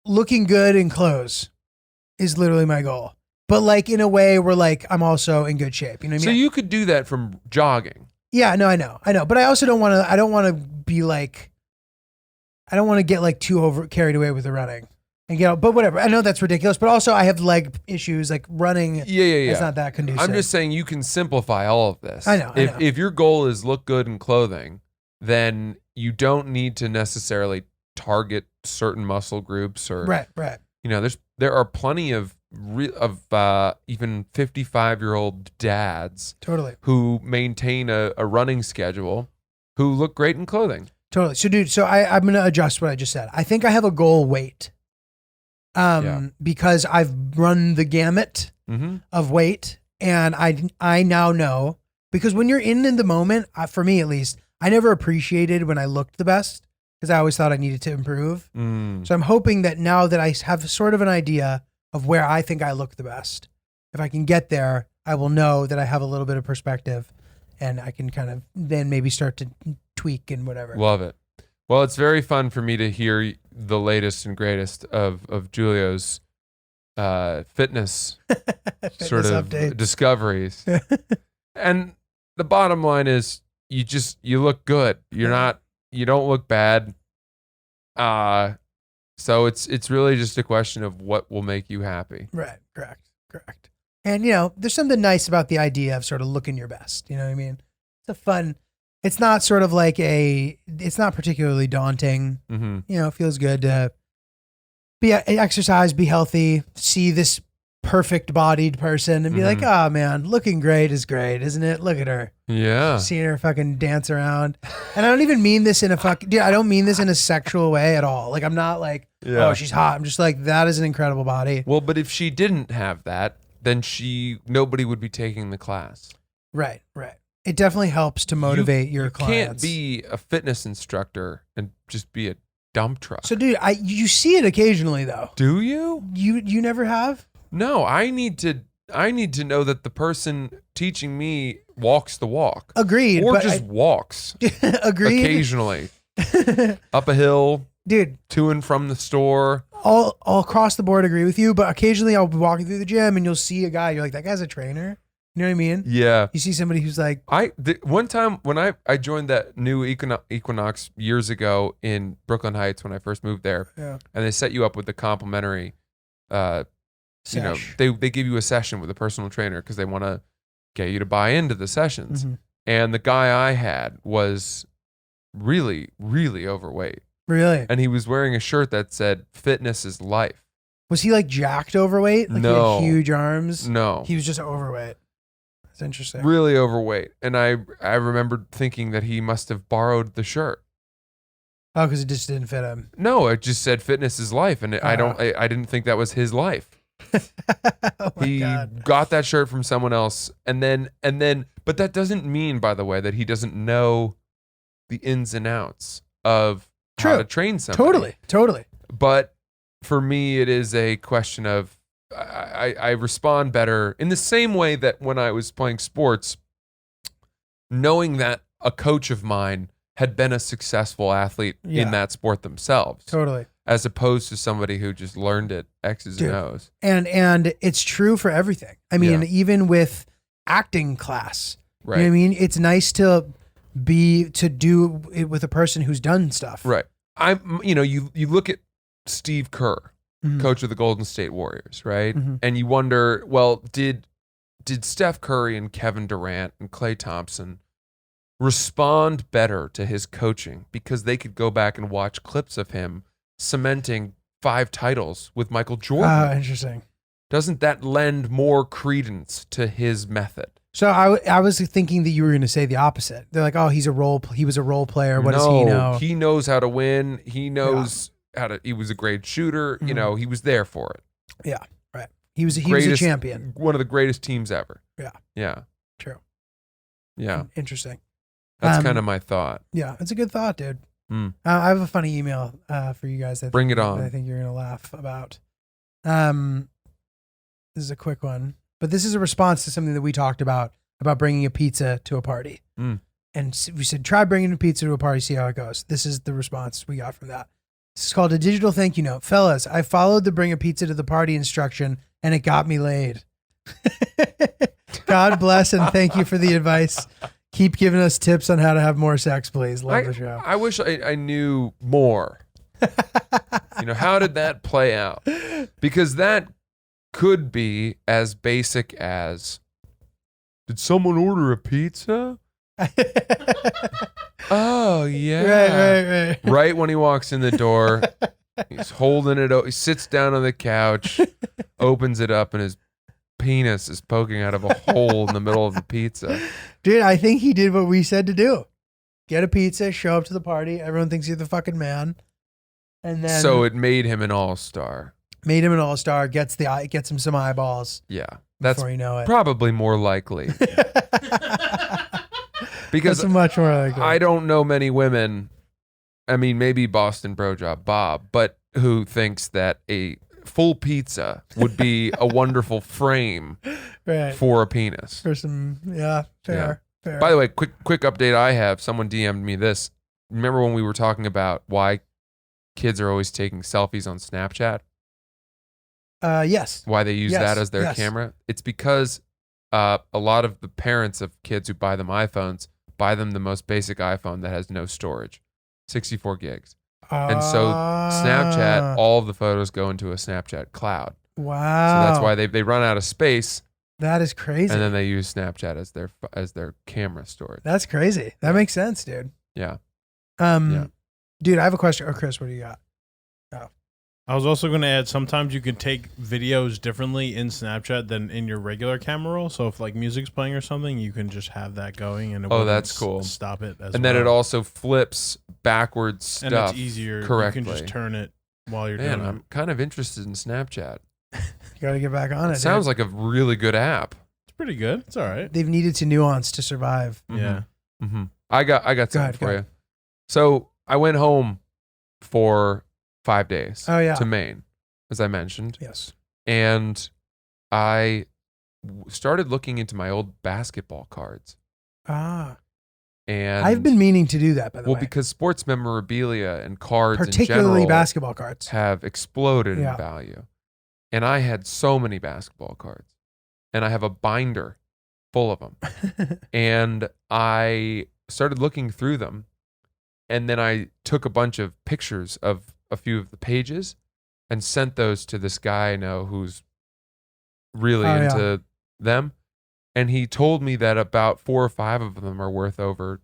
looking good in clothes is literally my goal. But like in a way where like I'm also in good shape. You know what I mean? So you could do that from jogging. Yeah, no, I know. But I also don't want to be like, I don't want to get like too carried away with the running. And but whatever. I know that's ridiculous, but also I have leg issues, like running. Yeah. It's not that conducive. I'm just saying you can simplify all of this. I know. If your goal is look good in clothing, then you don't need to necessarily target certain muscle groups or right. There are plenty of even 55-year-old dads totally who maintain a running schedule who look great in clothing. Totally. So dude, I'm going to adjust what I just said. I think I have a goal weight. Because I've run the gamut of weight, and I now know, because when you're in the moment, for me at least, I never appreciated when I looked the best because I always thought I needed to improve. So I'm hoping that now that I have sort of an idea of where I think I look the best, if I can get there, I will know that I have a little bit of perspective, and I can kind of then maybe start to tweak and whatever. Love it. Well, it's very fun for me to hear the latest and greatest of Julio's fitness sort of updates. Discoveries. And the bottom line is you look good. You don't look bad. So it's really just a question of what will make you happy. Right. Correct. And there's something nice about the idea of sort of looking your best. You know what I mean? It's not sort of like it's not particularly daunting. Mm-hmm. It feels good to exercise, be healthy, see this perfect bodied person and be like, oh man, looking great is great, isn't it? Look at her. Yeah. Seeing her fucking dance around. And I don't even mean this in I don't mean this in a sexual way at all. Like, I'm not like, oh, she's hot. I'm just like, that is an incredible body. Well, but if she didn't have that, then nobody would be taking the class. Right. It definitely helps to motivate your clients. You can't be a fitness instructor and just be a dump truck. So, dude, you see it occasionally, though. Do you? You never have? No, I need to know that the person teaching me walks the walk. Agreed. Or just walks. Agreed. Occasionally. Up a hill. Dude. To and from the store. All across the board agree with you, but occasionally I'll be walking through the gym and you'll see a guy, you're like, that guy's a trainer. You know what I mean? Yeah. You see somebody who's like... One time when I joined that new Equinox years ago in Brooklyn Heights when I first moved there, and they set you up with the complimentary you know, Sesh. they give you a session with a personal trainer because they want to get you to buy into the sessions. Mhm. And the guy I had was really, really overweight. Really? And he was wearing a shirt that said, "Fitness is life." Was he like jacked overweight? Like No. he had huge arms? No. He was just overweight. That's interesting. Really overweight. And I remembered thinking that he must have borrowed the shirt. Oh, because it just didn't fit him. No, it just said "Fitness is life," and I didn't think that was his life. Oh my He God. got that shirt from someone else, and then, but that doesn't mean, by the way, that he doesn't know the ins and outs of how True. to train somebody. Totally. But for me, it is a question of I respond better in the same way that when I was playing sports, knowing that a coach of mine had been a successful athlete Yeah. in that sport themselves, Totally. as opposed to somebody who just learned it X's Dude. and O's. And it's true for everything. I mean, Yeah. even with acting class, Right. you know what I mean? It's nice to do it with a person who's done stuff. Right. You look at Steve Kerr, Mhm. coach of the Golden State Warriors, right? Mhm. And you wonder, well, did Steph Curry and Kevin Durant and Klay Thompson respond better to his coaching because they could go back and watch clips of him cementing 5 titles with Michael Jordan? Interesting. Doesn't that lend more credence to his method? So I was thinking that you were going to say the opposite. They're like, oh, he was a role player. What does he know? He knows how to win. He knows he was a great shooter. You Mhm. know, he was there for it. Yeah, right. He was a Greatest- champion. One of the greatest teams ever. Yeah. Yeah. True. Yeah. Interesting. That's Um, kind of my thought. Yeah, it's a good thought, dude. Mm. I have a funny email for you guys. Bring it on. I think you're gonna laugh about. This is a quick one, but this is a response to something that we talked about bringing a pizza to a party. Mm. And we said, try bringing a pizza to a party, see how it goes. This is the response we got from that. This is called a digital thank you note. Fellas, I followed the bring a pizza to the party instruction and it got me laid. God bless and thank you for the advice. Keep giving us tips on how to have more sex, please. Love the show. I wish I knew more. How did that play out? Because that could be as basic as, did someone order a pizza? Oh, yeah. Right. Right when he walks in the door, he's holding it. He sits down on the couch, opens it up, and his penis is poking out of a hole in the middle of the pizza. Dude, I think he did what we said to do. Get a pizza, show up to the party. Everyone thinks you're the fucking man. And then So it made him an all-star. made him an all-star, gets him some eyeballs Yeah. That's before you know it. probably more likely. Because That's much more like I don't know many women, I mean, maybe Boston brojob Bob, but who thinks that a full pizza would be a wonderful frame right. for a penis. For some, fair. By the way, quick update I have. Someone DM'd me this. Remember when we were talking about why kids are always taking selfies on Snapchat? Yes. Why they use Yes, that as their yes. camera? It's because a lot of the parents of kids who buy them iPhones buy them the most basic iPhone that has no storage, 64 gigs. And so Snapchat, all of the photos go into a Snapchat cloud. Wow. So that's why they run out of space, That is crazy. and then they use Snapchat as their camera storage. That's crazy. That makes sense, dude. Yeah. Dude, I have a question. Oh, Chris, what do you got? I was also going to add, sometimes you can take videos differently in Snapchat than in your regular camera roll. So if like music's playing or something, you can just have that going and it won't that's cool. Stop it. As And then it well. also flips backwards stuff. And it's easier. correctly. You can just turn it while you're Man, doing I'm it. kind of interested in Snapchat. You got to get back on it. It sounds like a really good app. It's pretty good. It's all right. they've needed to nuance to survive. Yeah. Mm-hmm. I got something ahead, for go you. ahead. So I went home for 5 days Oh, yeah. to Maine, as I mentioned. Yes. And I started looking into my old basketball cards. And I've been meaning to do that, by the way. because sports memorabilia and cards in Particularly general basketball cards. have exploded Yeah. in value. And I had so many basketball cards. And I have a binder full of them. And I started looking through them. And then I took a bunch of pictures of a few of the pages. and sent those to this guy I know who's really Oh, yeah. into them. And he told me that about 4 or 5 of them are worth over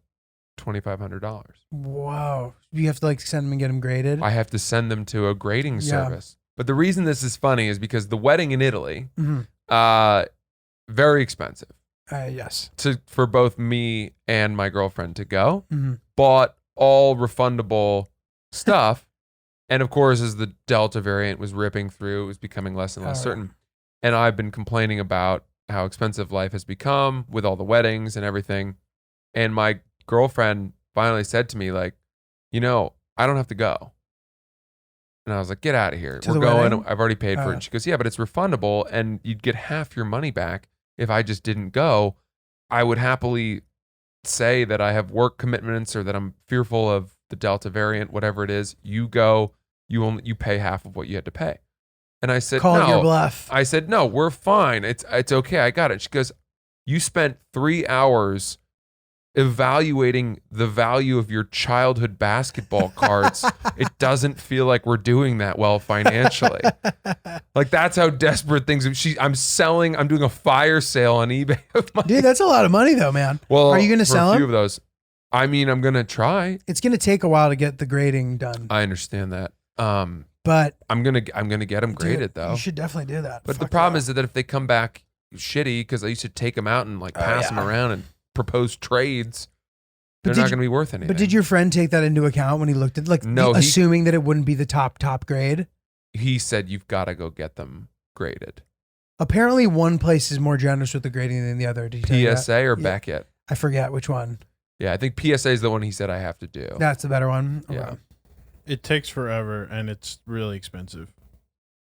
$2,500. Whoa. You have to like send them and get them graded. I have to send them to a grading Yeah. service. But the reason this is funny is because the wedding in Italy, Mhm. very expensive Yes. for both me and my girlfriend to go. Mhm. Bought all refundable stuff. And of course, as the Delta variant was ripping through, it was becoming less and less Oh, yeah. certain. And I've been complaining about how expensive life has become with all the weddings and everything. And my girlfriend finally said to me, like, I don't have to go. And I was like, get out of here. To We're the going. wedding? I've already paid for it. And she goes, yeah, but it's refundable and you'd get half your money back if I just didn't go. I would happily say that I have work commitments or that I'm fearful of the Delta variant, whatever it is. You go, you pay half of what you had to pay. And I said, Call no. your bluff. I said, no, we're fine. It's okay. I got it. She goes, you spent 3 hours evaluating the value of your childhood basketball cards. It doesn't feel like we're doing that well financially. Like that's how desperate things. I'm doing a fire sale on eBay of my. Dude, that's a lot of money though, man. Well, are you going to for sell a few them? of those? I mean, I'm gonna try. It's going to take a while to get the grading done. I understand that. But I'm gonna get them graded dude, though. You should definitely do that. But the Fuck problem yeah. is that if they come back shitty, because I used to take them out and like pass them yeah. around and propose trades, But they're did not you- going to be worth anything. But did your friend take that into account when he looked at No, he- assuming that it wouldn't be the top grade? He said you've got to go get them graded. Apparently, one place is more generous with the grading than the other. Did you tell you that? PSA or Yeah. Beckett? I forget which one. Yeah, I think PSA is the one he said I have to do. That's the better one. Yeah. Okay. It takes forever and it's really expensive.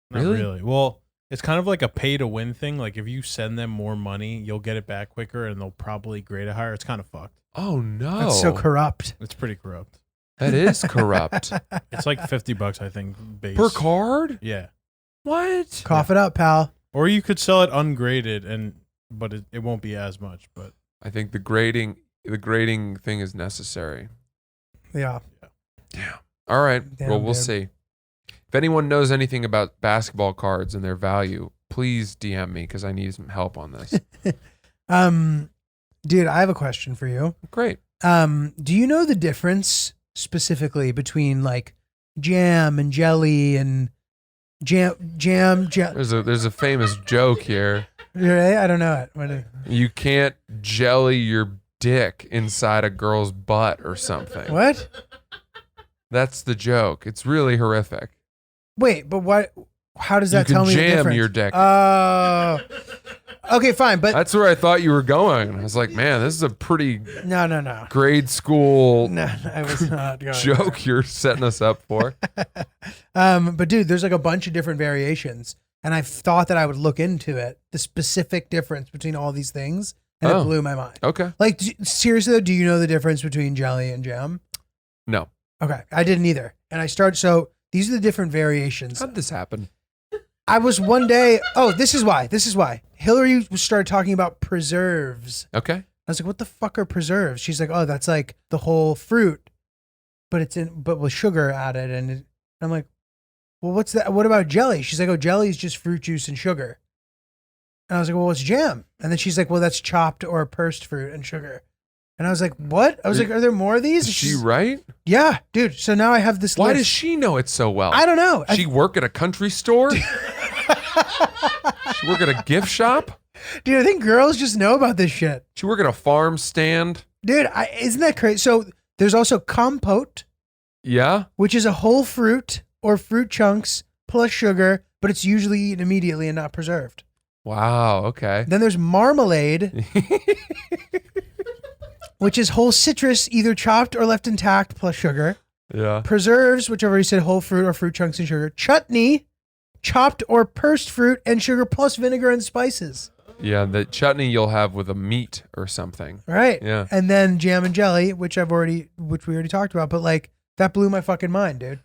Not Really? really. Well, it's kind of like a pay to win thing. Like if you send them more money, you'll get it back quicker and they'll probably grade it higher. It's kind of fucked. Oh no, That's so corrupt. It's pretty corrupt. That is corrupt. It's like $50, I think, base. Per card? Yeah. What? Cough it up, pal. Or you could sell it ungraded but it won't be as much. But I think the grading thing is necessary. Yeah. All right. Damn, Well, we'll dude. see. If anyone knows anything about basketball cards and their value, please DM me because I need some help on this. Dude, I have a question for you. Great. Do you know the difference specifically between like jam and jelly and jam? There's a famous joke here. Really? I don't know it. What? You can't jelly your dick inside a girl's butt or something. What? That's the joke. It's really horrific. Wait, but what? How does that You tell can me the jam difference? your dick. Oh. Okay, fine, but That's where I thought you were going. I was like, man, this is a pretty no. grade school No, I was not going. joke you're setting us up for. But dude, there's like a bunch of different variations, and I thought that I would look into it, the specific difference between all these things, and Oh. it blew my mind. Okay. Like seriously though, do you know the difference between jelly and jam? No. Okay, I didn't either. And I started. So these are the different variations. How'd this happen? I was one day. Oh, this is why. Hillary started talking about preserves. Okay. I was like, "What the fuck are preserves?" She's like, "Oh, that's like the whole fruit, but with sugar added." And I'm like, "Well, what's that? What about jelly?" She's like, "Oh, jelly is just fruit juice and sugar." And I was like, "Well, what's jam?" And then she's like, "Well, that's chopped or pursed fruit and sugar." And I was like, "What?" I was like, "Are there more of these?" Is she right? Yeah, dude. So now I have this. Why list. does she know it so well? I don't know. She work at a country store? She work at a gift shop? Dude, I think girls just know about this shit. She work at a farm stand? Dude, isn't that crazy? So there's also compote, Yeah. which is a whole fruit or fruit chunks plus sugar, but it's usually eaten immediately and not preserved. Wow. Okay. Then there's marmalade, which is whole citrus, either chopped or left intact plus sugar. Yeah. Preserves, which I've already said, whole fruit or fruit chunks and sugar. Chutney, chopped or pursed fruit and sugar plus vinegar and spices. Yeah. The chutney you'll have with a meat or something. Right. Yeah. And then jam and jelly, which we already talked about, but like that blew my fucking mind, dude.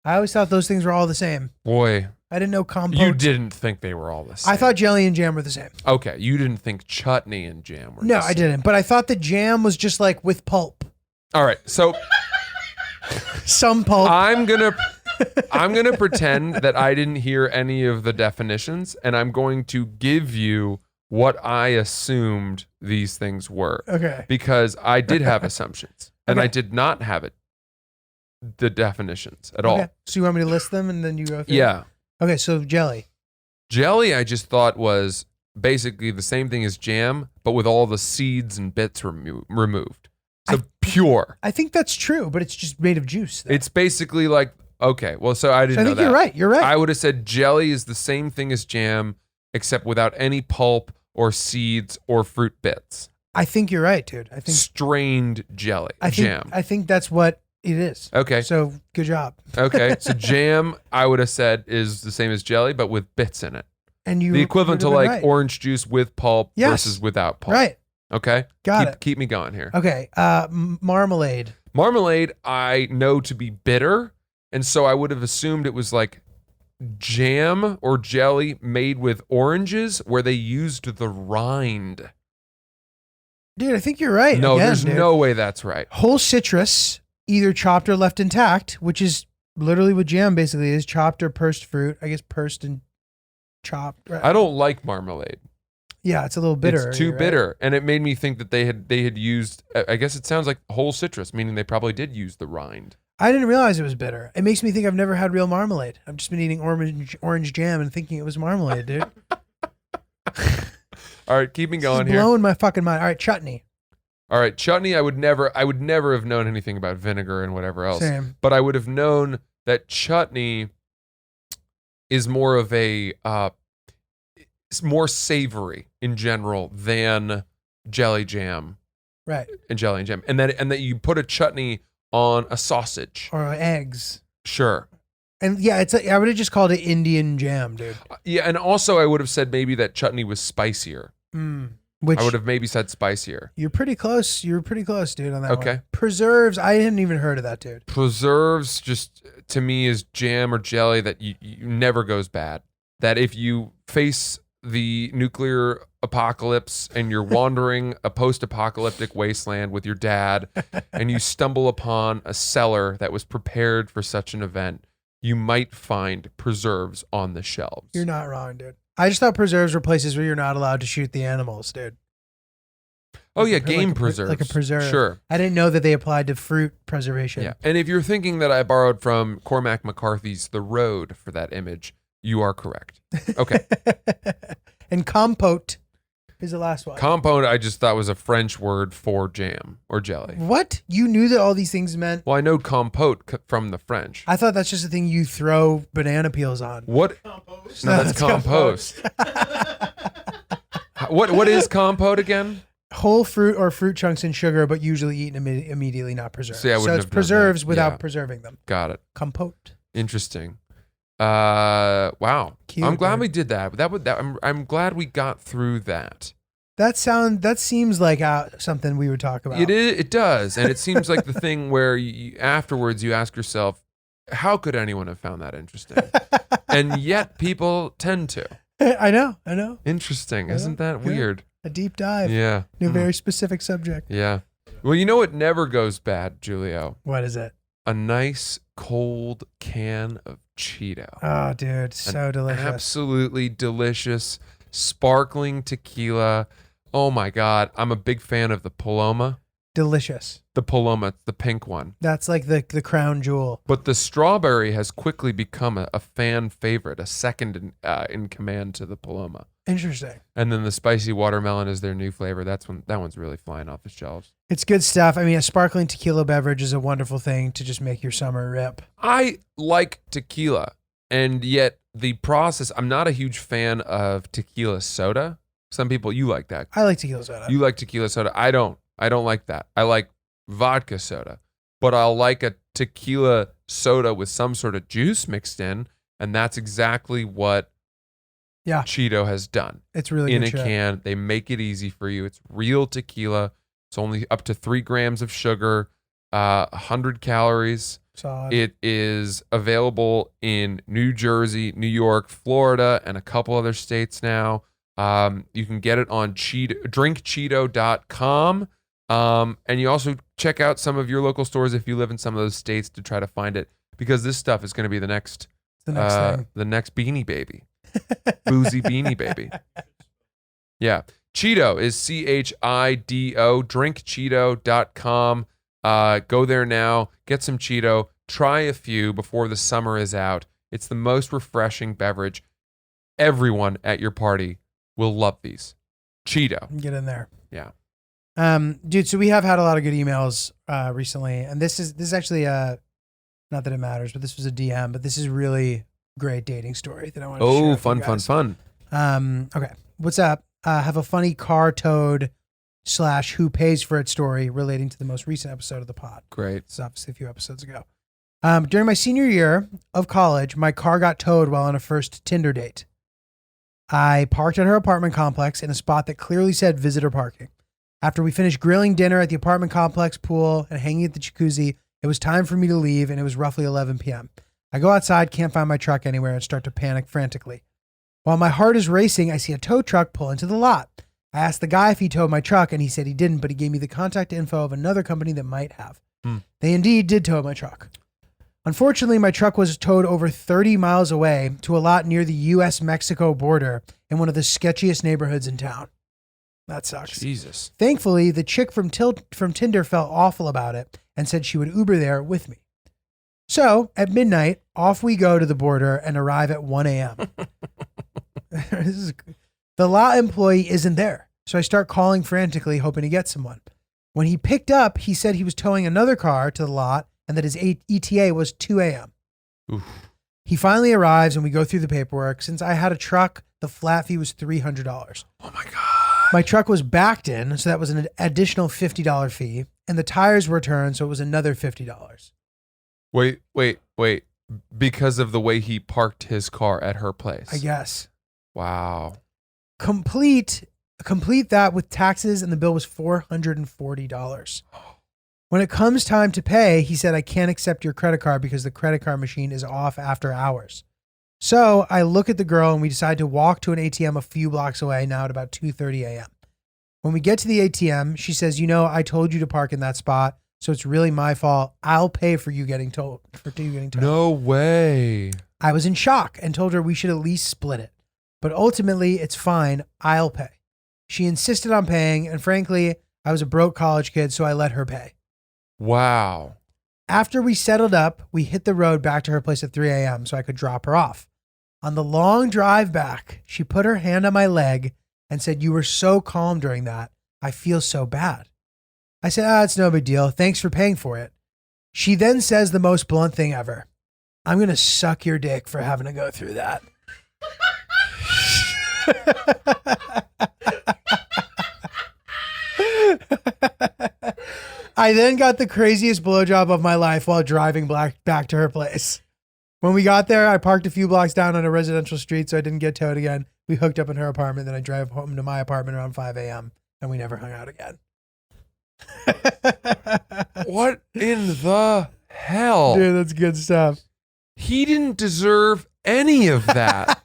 I always thought those things were all the same. Boy, I didn't know compote. you didn't think they were all the same. I thought jelly and jam were the same. Okay. You didn't think chutney and jam were No, the same. I didn't. But I thought the jam was just like with pulp. All right. So Some pulp. I'm going to I'm going to pretend that I didn't hear any of the definitions, and I'm going to give you what I assumed these things were. Okay. Because I did have assumptions, and I Okay. did not have the definitions at Okay. all. So you want me to list them and then you go through? Yeah. Okay, so jelly. Jelly, I just thought was basically the same thing as jam, but with all the seeds and bits removed. So pure. I think that's true, but it's just made of juice. though. It's basically like, okay, well, so I didn't So I know think that. you're right. You're right. I would have said jelly is the same thing as jam, except without any pulp or seeds or fruit bits. I think you're right, dude. I think Strained jelly, jam. I think that's what it is. Okay. So good job. Okay. So jam, I would have said, is the same as jelly, but with bits in it. And you The equivalent to you'd have like been right. orange juice with pulp Yes. versus without pulp. Right. Okay. Got it. Keep me going here. Okay. Marmalade. Marmalade, I know to be bitter. And so I would have assumed it was like jam or jelly made with oranges where they used the rind. Dude, I think you're right. No, Again, there's dude. no way that's right. Whole citrus, either chopped or left intact, which is literally what jam basically is, chopped or pursed fruit. I guess pursed and chopped. Right? I don't like marmalade. Yeah, it's a little bitter. It's too right? bitter, and it made me think that they had used. I guess it sounds like whole citrus, meaning they probably did use the rind. I didn't realize it was bitter. It makes me think I've never had real marmalade. I've just been eating orange jam and thinking it was marmalade, dude. All right, keep me It's going here. blowing my fucking mind. All right, chutney. All right, chutney. I would never have known anything about vinegar and whatever else. Same. But I would have known that chutney is more of a it's more savory in general than jelly jam Right. and jelly and jam, and that you put a chutney on a sausage. Or eggs. Sure. And yeah, I would have just called it Indian jam, dude. Yeah, and also I would have said maybe that chutney was spicier. Which I would have maybe said spicier. you're pretty close. You were pretty close, dude, on that one. Okay. Preserves. I hadn't even heard of that, dude. Preserves just to me is jam or jelly that you never goes bad. That if you face the nuclear apocalypse and you're wandering a post-apocalyptic wasteland with your dad and you stumble upon a cellar that was prepared for such an event, you might find preserves on the shelves. You're not wrong, dude. I just thought preserves were places where you're not allowed to shoot the animals, dude. Oh yeah, Like game a preserves. Like a preserve. Sure. I didn't know that they applied to fruit preservation. Yeah. And if you're thinking that I borrowed from Cormac McCarthy's The Road for that image, you are correct. Okay. And compote is the last one. Compote, I just thought was a French word for jam or jelly. What? You knew that all these things meant? Well, I know compote from the French. I thought that's just a thing you throw banana peels on. What? No, that's compost. What is compote again? Whole fruit or fruit chunks and sugar, but usually eaten immediately, not preserved. See, I wouldn't it's have known preserves that. without Yeah. preserving them. Got it. Compote. Interesting. Wow. Cute, I'm glad dude. we did that. I'm glad we got through that. That seems like something we would talk about. It does, and it seems like the thing where afterwards you ask yourself, how could anyone have found that interesting? And yet people tend to. I know. Interesting, Yeah, isn't that yeah. weird? A deep dive. Yeah. In a very specific subject. Yeah. Well, you know what never goes bad, Julio? What is it? A nice cold can of Cheeto. Oh, dude, so An delicious. Absolutely delicious, sparkling tequila. Oh my God. I'm a big fan of the Paloma. Delicious. The Paloma, the pink one. That's like the crown jewel. But the strawberry has quickly become a fan favorite, a second in command to the Paloma. Interesting. And then the spicy watermelon is their new flavor. That one's really flying off the shelves. It's good stuff. I mean, a sparkling tequila beverage is a wonderful thing to just make your summer rip. I like tequila, and yet the process, I'm not a huge fan of tequila soda. Some people, you like that. I like tequila soda. You like tequila soda. I don't like that. I like vodka soda, but I'll like a tequila soda with some sort of juice mixed in, and that's exactly what Cheeto has done. It's really in good a shit. can. They make it easy for you. It's real tequila. It's only up to 3 grams of sugar, 100 calories. Solid. It is available in New Jersey, New York, Florida, and a couple other states now. You can get it on drinkcheeto.com. And you also check out some of your local stores if you live in some of those states to try to find it. because this stuff is going to be the next The next thing. the next Beanie Baby. Boozy Beanie Baby. Yeah. Cheeto is CHIDO, drinkcheeto.com. Go there now, get some Cheeto, try a few before the summer is out. It's the most refreshing beverage. Everyone at your party will love these. Cheeto. Get in there. Yeah. Dude, so we have had a lot of good emails recently, and this is actually not that it matters, but this was a DM, but this is really great dating story that I want to share. Oh, with fun, you fun, guys. fun. Okay. What's up? Have a funny car towed / who pays for it story relating to the most recent episode of the pod. Great. It's obviously a few episodes ago. During my senior year of college, my car got towed while on a first Tinder date. I parked at her apartment complex in a spot that clearly said visitor parking. After we finished grilling dinner at the apartment complex pool and hanging at the jacuzzi, it was time for me to leave, and it was roughly 11 p.m. I go outside, can't find my truck anywhere, and start to panic frantically. While my heart is racing, I see a tow truck pull into the lot. I asked the guy if he towed my truck, and he said he didn't, but he gave me the contact info of another company that might have. They indeed did tow my truck. Unfortunately, my truck was towed over 30 miles away to a lot near the U.S.-Mexico border in one of the sketchiest neighborhoods in town. That sucks. Jesus. Thankfully, the chick from Tinder felt awful about it and said she would Uber there with me. So, at midnight, off we go to the border and arrive at 1 a.m. The lot employee isn't there, so I start calling frantically, hoping to get someone. When he picked up, he said he was towing another car to the lot and that his ETA was 2 a.m. Oof. He finally arrives and we go through the paperwork. Since I had a truck, the flat fee was $300. Oh my God. My truck was backed in, so that was an additional $50 fee, and the tires were returned, so it was another $50. Wait. Because of the way he parked his car at her place. I guess. Wow. Complete that with taxes, and the bill was $440. When it comes time to pay, he said, I can't accept your credit card because the credit card machine is off after hours. So I look at the girl and we decide to walk to an ATM a few blocks away now at about 2:30 a.m. When we get to the ATM, she says, I told you to park in that spot, so it's really my fault. I'll pay for you getting towed. No way. I was in shock and told her we should at least split it. But ultimately, it's fine. I'll pay. She insisted on paying, and frankly, I was a broke college kid, so I let her pay. Wow. After we settled up, we hit the road back to her place at 3 a.m. so I could drop her off. On the long drive back, she put her hand on my leg and said, you were so calm during that. I feel so bad. I said, it's no big deal. Thanks for paying for it. She then says the most blunt thing ever. I'm going to suck your dick for having to go through that. I then got the craziest blowjob of my life while driving back to her place. When we got there, I parked a few blocks down on a residential street so I didn't get towed again. We hooked up in her apartment, then I drove home to my apartment around 5 a.m. and we never hung out again. What in the hell? Dude, that's good stuff. He didn't deserve any of that.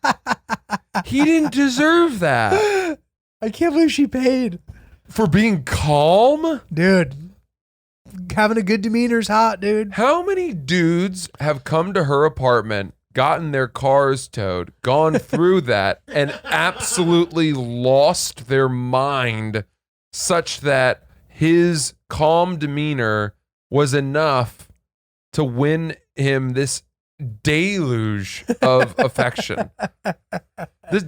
He didn't deserve that. I can't believe she paid. For being calm? Dude, having a good demeanor is hot, dude. How many dudes have come to her apartment, gotten their cars towed, gone through that, and absolutely lost their mind such that his calm demeanor was enough to win him this deluge of affection?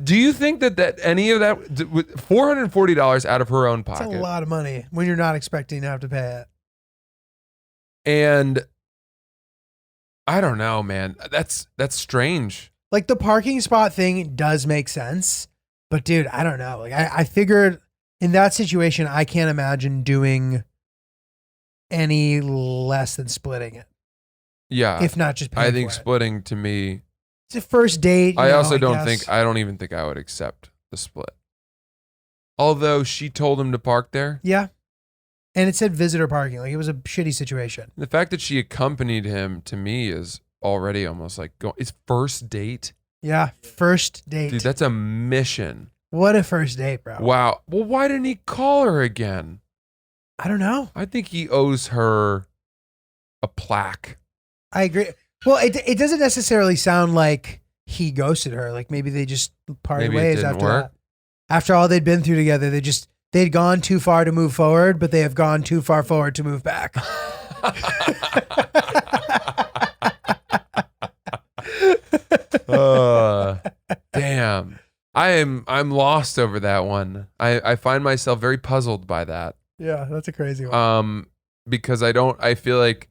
Do you think that any of that, $440 out of her own pocket? That's a lot of money when you're not expecting to have to pay it. And I don't know, man. That's strange. Like the parking spot thing does make sense, but dude, I don't know. Like I figured in that situation, I can't imagine doing any less than splitting it. Yeah. If not just paying I think for it. splitting to me. It's a first date. I also don't guess. think, I don't even think I would accept the split. Although she told him to park there. Yeah. And it said visitor parking. Like it was a shitty situation. The fact that she accompanied him to me is already almost like it's first date. Yeah. First date. Dude, that's a mission. What a first date, bro. Wow. Well, why didn't he call her again? I don't know. I think he owes her a plaque. I agree. Well, it doesn't necessarily sound like he ghosted her. Like maybe they just parted Maybe it ways didn't after work. that. After all they'd been through together, they'd gone too far to move forward, but they have gone too far forward to move back. Damn. I'm lost over that one. I find myself very puzzled by that. Yeah, that's a crazy one. Because I feel like,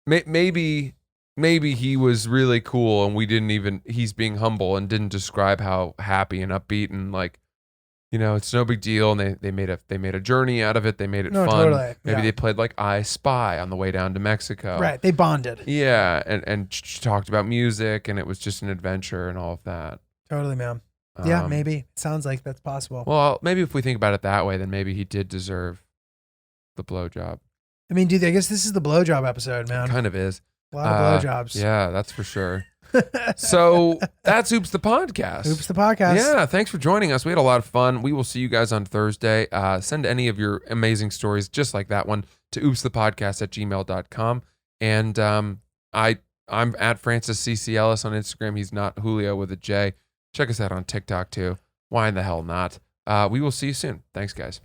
maybe he was really cool and he's being humble and didn't describe how happy and upbeat and like, it's no big deal. And they made a journey out of it. They made it No, fun. totally. Maybe Yeah. they played like I Spy on the way down to Mexico. Right. They bonded. Yeah. And talked about music and it was just an adventure and all of that. Totally, man. Yeah, Um, maybe. It sounds like that's possible. Well, maybe if we think about it that way, then maybe he did deserve the blowjob. I mean, dude, I guess this is the blowjob episode, man. Kind of is. A lot of blowjobs. Yeah, that's for sure. So that's Oops the Podcast. Oops, the podcast. Yeah, thanks for joining us. We had a lot of fun. We will see you guys on Thursday. Send any of your amazing stories, just like that one, to oopsthepodcast@gmail.com. And I'm at Francis CC Ellis on Instagram. He's not Julio with a J. Check us out on TikTok too. Why in the hell not? We will see you soon. Thanks, guys.